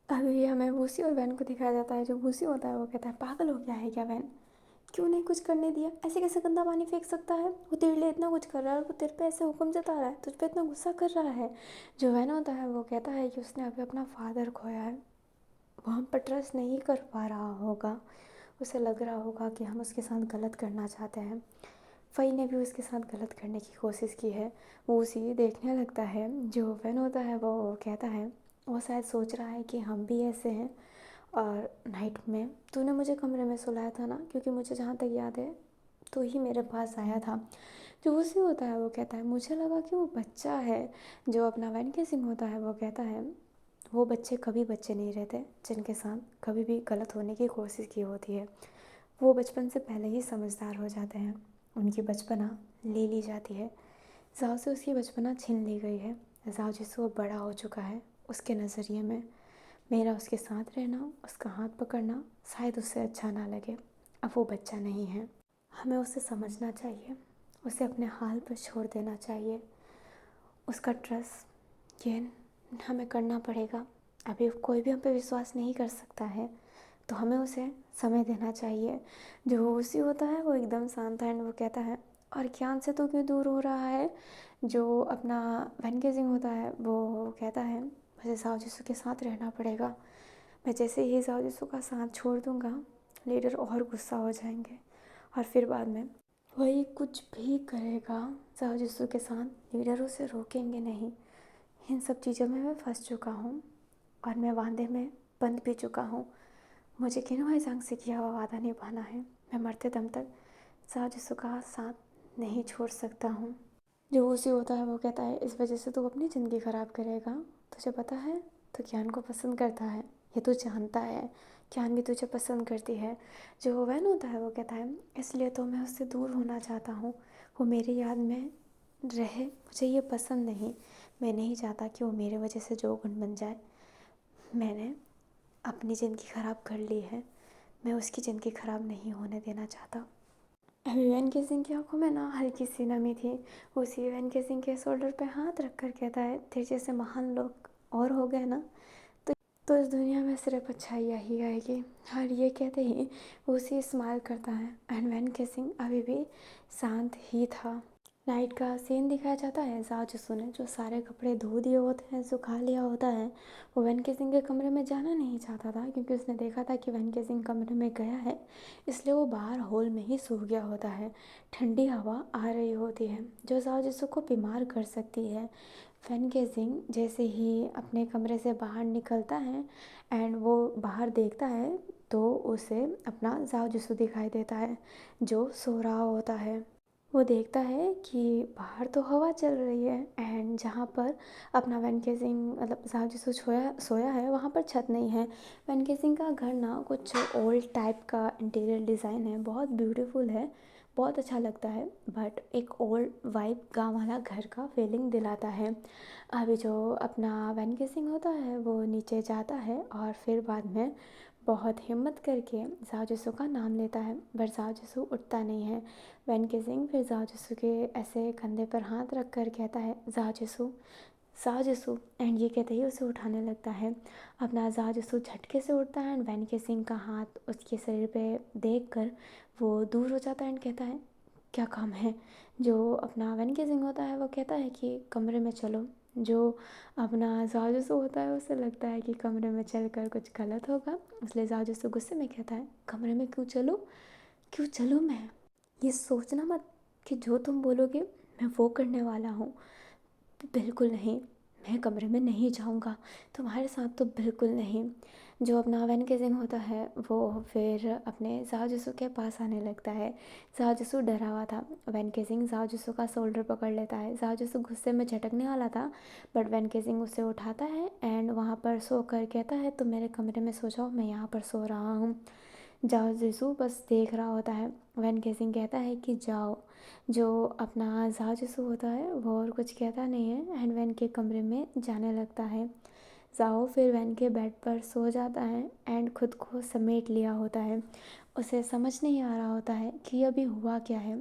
अभी हमें वूसी और वैन को दिखाया जाता है। जो वूसी होता है वो कहता है, पागल हो गया है क्या वैन, क्यों नहीं कुछ करने दिया, ऐसे कैसे गंदा पानी फेंक सकता है, वो तेरे लिए इतना कुछ कर रहा है और वो तेरे पे ऐसे हुक्म जता रहा है, तुझ पे इतना गुस्सा कर रहा है। जो वैन होता है वो कहता है कि उसने अभी अपना फादर खोया है, वो हम पर ट्रस्ट नहीं कर पा रहा होगा, उसे लग रहा होगा कि हम उसके साथ गलत करना चाहते हैं। फ़ई ने भी उसके साथ गलत करने की कोशिश की है। वो उसी देखने लगता है। जो वैन होता है वो कहता है, वो शायद सोच रहा है कि हम भी ऐसे हैं और नाइट में तूने मुझे कमरे में सुलाया था ना, क्योंकि मुझे जहाँ तक याद है तो ही मेरे पास आया था। जो उसी होता है वो कहता है, मुझे लगा कि वो बच्चा है। जो अपना वैन केसिंग होता है वो कहता है, वो बच्चे कभी बच्चे नहीं रहते जिनके साथ कभी भी गलत होने की कोशिश की होती है। वो बचपन से पहले ही समझदार हो जाते हैं, उनकी बचपना ले ली जाती है। जाओ से उसकी बचपना छीन ली गई है। जाओ जिससे वो बड़ा हो चुका है, उसके नज़रिए में मेरा उसके साथ रहना, उसका हाथ पकड़ना शायद उससे अच्छा ना लगे। अब वो बच्चा नहीं है, हमें उसे समझना चाहिए, उसे अपने हाल पर छोड़ देना चाहिए। उसका ट्रस्ट ये हमें करना पड़ेगा। अभी कोई भी हम पे विश्वास नहीं कर सकता है तो हमें उसे समय देना चाहिए। जो उसी होता है वो एकदम शांत है एंड वो कहता है, और ज्ञान से तो क्यों दूर हो रहा है। जो अपना वैन गेजिंग होता है वो कहता है, मुझे जाओ जिसू के साथ रहना पड़ेगा, मैं जैसे ही जाओ जिसू का साथ छोड़ दूँगा लीडर और गुस्सा हो जाएंगे और फिर बाद में वही कुछ भी करेगा। जाओ जिसू के साथ लीडर उसे रोकेंगे नहीं। इन सब चीज़ों में मैं फंस चुका हूँ और मैं वादे में बंध भी चुका हूँ। मुझे किन्हुआ जंग से किया हुआ वादा निभाना है। मैं मरते दम तक जाओ जिसू का साथ नहीं छोड़ सकता हूँ। जो उसी होता है वो कहता है, इस वजह से तू अपनी ज़िंदगी ख़राब करेगा, तुझे पता है तो ज्ञान को पसंद करता है, ये तू जानता है, ज्ञान भी तुझे पसंद करती है। जो वैन होता है वो कहता है, इसलिए तो मैं उससे दूर होना चाहता हूँ, वो मेरी याद में रहे, मुझे ये पसंद नहीं। मैं नहीं चाहता कि वो मेरे वजह से जोगुन बन जाए। मैंने अपनी ज़िंदगी ख़राब कर ली है, मैं उसकी ज़िंदगी ख़राब नहीं होने देना चाहता। अभी वैन केसिंग की आंखों में ना हल्की सी नमी थी। उसी वैन केसिंग के शोल्डर पे हाथ रख कर कहता है, तेरे जैसे महान लोग और हो गए ना तो इस दुनिया में सिर्फ अच्छाइयाँ ही आएगी। और ये कहते ही उसी स्माइल करता है एंड वैन केसिंग अभी भी शांत ही था। नाइट का सीन दिखाया जाता है। जाओ जिसू ने जो सारे कपड़े धो दिए होते हैं, सुखा लिया होता है, वो वैन केसिंग के कमरे में जाना नहीं चाहता था क्योंकि उसने देखा था कि वैन केसिंग कमरे में गया है, इसलिए वो बाहर हॉल में ही सो गया होता है। ठंडी हवा आ रही होती है जो जाओ जिसू को बीमार कर सकती है। वैन केसिंग जैसे ही अपने कमरे से बाहर निकलता है एंड वो बाहर देखता है तो उसे अपना जाओ जिसू दिखाई देता है जो सो रहा होता है। वो देखता है कि बाहर तो हवा चल रही है एंड जहाँ पर अपना वैन केसिंग मतलब जहाँ जिसको सोया सोया है वहाँ पर छत नहीं है। वैन केसिंग का घर ना कुछ ओल्ड टाइप का इंटीरियर डिज़ाइन है, बहुत ब्यूटीफुल है, बहुत अच्छा लगता है, बट एक ओल्ड वाइब गाँव वाला घर का फीलिंग दिलाता है। अभी जो अपना वैन केसिंग होता है वो नीचे जाता है और फिर बाद में बहुत हिम्मत करके जाओ जिसू का नाम लेता है, बट जाओ जिसू उठता नहीं है। वैन केसिंग फिर जाओ जिसू के ऐसे कंधे पर हाथ रख कर कहता है जाओ जिसू एंड ये कहते ही उसे उठाने लगता है। अपना जाओ जिसू झटके से उठता है एंड वैन केसिंग का हाथ उसके शरीर पे देख कर वो दूर हो जाता है एंड कहता है क्या काम है। जो अपना वैन केसिंग होता है वो कहता है कि कमरे में चलो। जो अपना जाओ होता है उसे लगता है कि कमरे में चलकर कुछ गलत होगा, इसलिए जाओ गुस्से में कहता है कमरे में क्यों चलूँ मैं, ये सोचना मत कि जो तुम बोलोगे मैं वो करने वाला हूँ। बिल्कुल नहीं, मैं कमरे में नहीं जाऊँगा, तुम्हारे साथ तो बिल्कुल नहीं। जो अपना वैन केसिंग होता है वो फिर अपने जाओ जिसू के पास आने लगता है। जाओ जिसू डरा हुआ था, वैन केसिंग जाओ जिसू का शोल्डर पकड़ लेता है। जाओ जिसू गुस्से में झटकने वाला था, बट वैन केसिंग उसे उठाता है एंड वहाँ पर सो कर कहता है तुम मेरे कमरे में सो जाओ, मैं यहाँ पर सो रहा हूँ। जाओ जिसू बस देख रहा होता है। वैन केसिंग कहता है कि जाओ। जो अपना जाओ जिसू होता है वो और कुछ कहता नहीं है एंड वैन के कमरे में जाने लगता है। जाओ फिर वैन के बेड पर सो जाता है एंड खुद को समेट लिया होता है। उसे समझ नहीं आ रहा होता है कि अभी हुआ क्या है,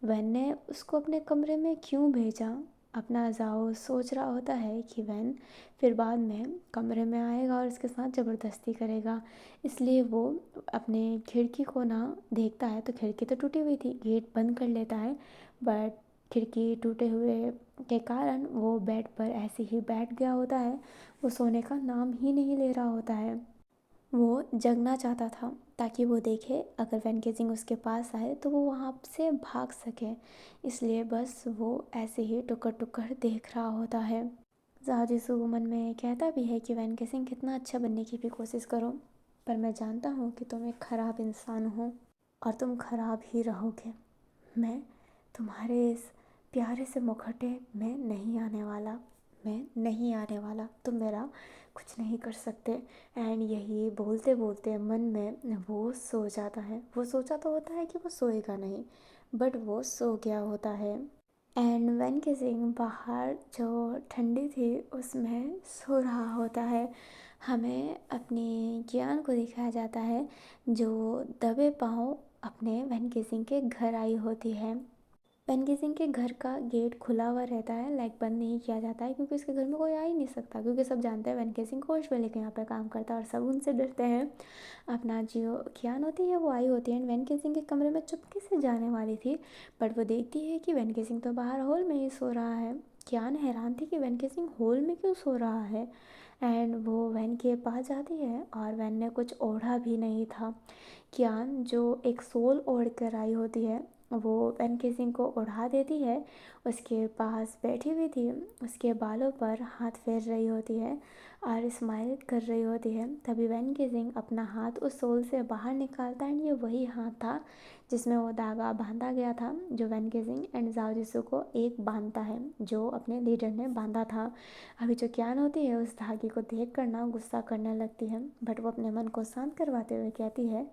वैन ने उसको अपने कमरे में क्यों भेजा। अपना जाओ सोच रहा होता है कि वैन फिर बाद में कमरे में आएगा और उसके साथ ज़बरदस्ती करेगा, इसलिए वो अपने खिड़की को ना देखता है तो खिड़की तो टूटी हुई थी, गेट बंद कर लेता है, बट खिड़की टूटे हुए के कारण वो बेड पर ऐसे ही बैठ गया होता है। वो सोने का नाम ही नहीं ले रहा होता है। वो जगना चाहता था ताकि वो देखे अगर वैन केसिंग उसके पास आए तो वो वहाँ से भाग सके, इसलिए बस वो ऐसे ही टुकर टुकर देख रहा होता है। जाजिसू मन में कहता भी है कि वैन केसिंग कितना अच्छा बनने की भी कोशिश करो, पर मैं जानता हूँ कि तुम एक ख़राब इंसान हो और तुम ख़राब ही रहोगे। मैं तुम्हारे इस प्यारे से मुखौटे में नहीं आने वाला, मैं नहीं आने वाला, तुम मेरा कुछ नहीं कर सकते। एंड यही बोलते बोलते मन में वो सो जाता है। वो सोचा तो होता है कि वो सोएगा नहीं, बट वो सो गया होता है। एंड वैन केसिंग बाहर जो ठंडी थी उसमें सो रहा होता है। हमें अपने ज्ञान को दिखाया जाता है जो दबे पाँव अपने वैन केसिंग के घर आई होती है। वैन केसिंग के घर का गेट खुला हुआ रहता है, लाइक बंद नहीं किया जाता है, क्योंकि उसके घर में कोई आ ही नहीं सकता, क्योंकि सब जानते हैं वैन केसिंग कोर्स वेले के यहाँ पे काम करता है और सब उनसे डरते हैं। अपना जो कियान होती है वो आई होती है एंड वैन केसिंग के कमरे में चुपके से जाने वाली थी, बट वो देखती है कि वैन केसिंग तो बाहर हॉल में ही सो रहा है। कियान हैरान थी कि वैन केसिंग हॉल में क्यों सो रहा है एंड वो वैन के पास जाती है और वैन ने कुछ ओढ़ा भी नहीं था। कियान जो एक सोल ओढ़ कर आई होती है वो वैन केसिंग को उड़ा देती है, उसके पास बैठी हुई थी, उसके बालों पर हाथ फेर रही होती है और स्माइल कर रही होती है। तभी वैन केसिंग अपना हाथ उस सोल से बाहर निकालता है, ये वही हाथ था जिसमें वो धागा बांधा गया था, जो वैन केसिंग एंड जाओ जिसू को एक बांधता है, जो अपने लीडर ने बांधा था। अभी जो क्यान होती है उस धागे को देख कर ना गुस्सा करने लगती है, बट वो अपने मन को शांत करवाते हुए कहती है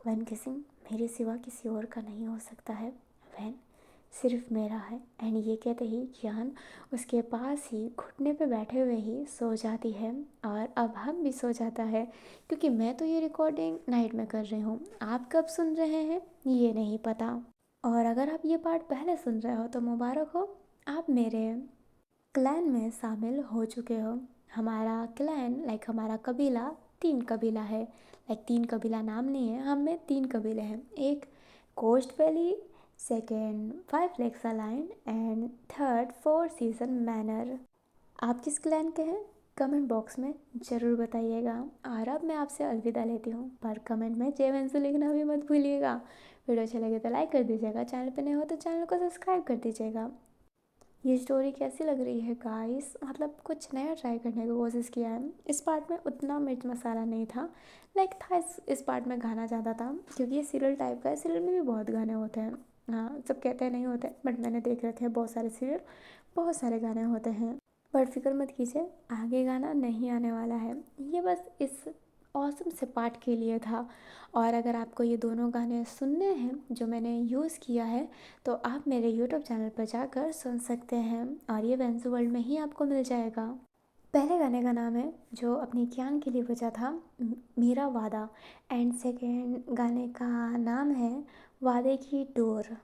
वैन केसिंग मेरे सिवा किसी और का नहीं हो सकता है, वैन सिर्फ मेरा है। एंड ये कहते ही ज्ञान उसके पास ही घुटने पे बैठे हुए ही सो जाती है और अब हम भी सो जाता है, क्योंकि मैं तो ये रिकॉर्डिंग नाइट में कर रही हूँ, आप कब सुन रहे हैं ये नहीं पता। और अगर आप ये पार्ट पहले सुन रहे हो तो मुबारक हो, आप मेरे क्लैन में शामिल हो चुके हो। हमारा क्लैन लाइक हमारा कबीला 3 कबीला है, लाइक 3 कबीला नाम नहीं है, हम में 3 कबीले हैं। एक कोस्ट वैली, सेकेंड 5 लेक्स अलाइन एंड थर्ड 4 सीजन मैनर। आप किस क्लैन के हैं कमेंट बॉक्स में ज़रूर बताइएगा। और अब मैं आपसे अलविदा लेती हूँ, पर कमेंट में जय वंशु लिखना भी मत भूलिएगा। वीडियो अच्छा लगे तो लाइक कर दीजिएगा, चैनल पे नए हो तो चैनल को सब्सक्राइब कर दीजिएगा। ये स्टोरी कैसी लग रही है गाइस, मतलब कुछ नया ट्राई करने की कोशिश किया है। इस पार्ट में उतना मिर्च मसाला नहीं था, लाइक था इस पार्ट में गाना ज़्यादा था, क्योंकि ये सीरियल टाइप का है, सीरियल में भी बहुत गाने होते हैं। हाँ, सब कहते हैं नहीं होते, बट मैंने देख रखे हैं बहुत सारे सीरियल, बहुत सारे गाने होते हैं। बट फिक्र मत कीजिए, आगे गाना नहीं आने वाला है, ये बस इस ऑसम से पार्ट के लिए था। और अगर आपको ये दोनों गाने सुनने हैं जो मैंने यूज़ किया है, तो आप मेरे यूट्यूब चैनल पर जाकर सुन सकते हैं, और ये वेंस वर्ल्ड में ही आपको मिल जाएगा। पहले गाने का नाम है, जो अपनी कियान के लिए बजा था, मेरा वादा। एंड सेकेंड गाने का नाम है वादे की डोर।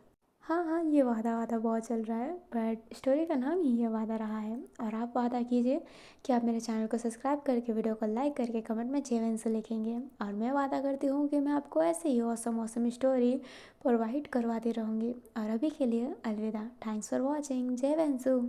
हाँ हाँ, ये वादा वादा बहुत चल रहा है, बट स्टोरी का नाम ही ये वादा रहा है। और आप वादा कीजिए कि आप मेरे चैनल को सब्सक्राइब करके, वीडियो को लाइक करके, कमेंट में जेवन से लिखेंगे। और मैं वादा करती हूँ कि मैं आपको ऐसे ही औसम औसम स्टोरी प्रोवाइड करवाती रहूँगी। और अभी के लिए अलविदा। Thanks for watching. जय वेंसु।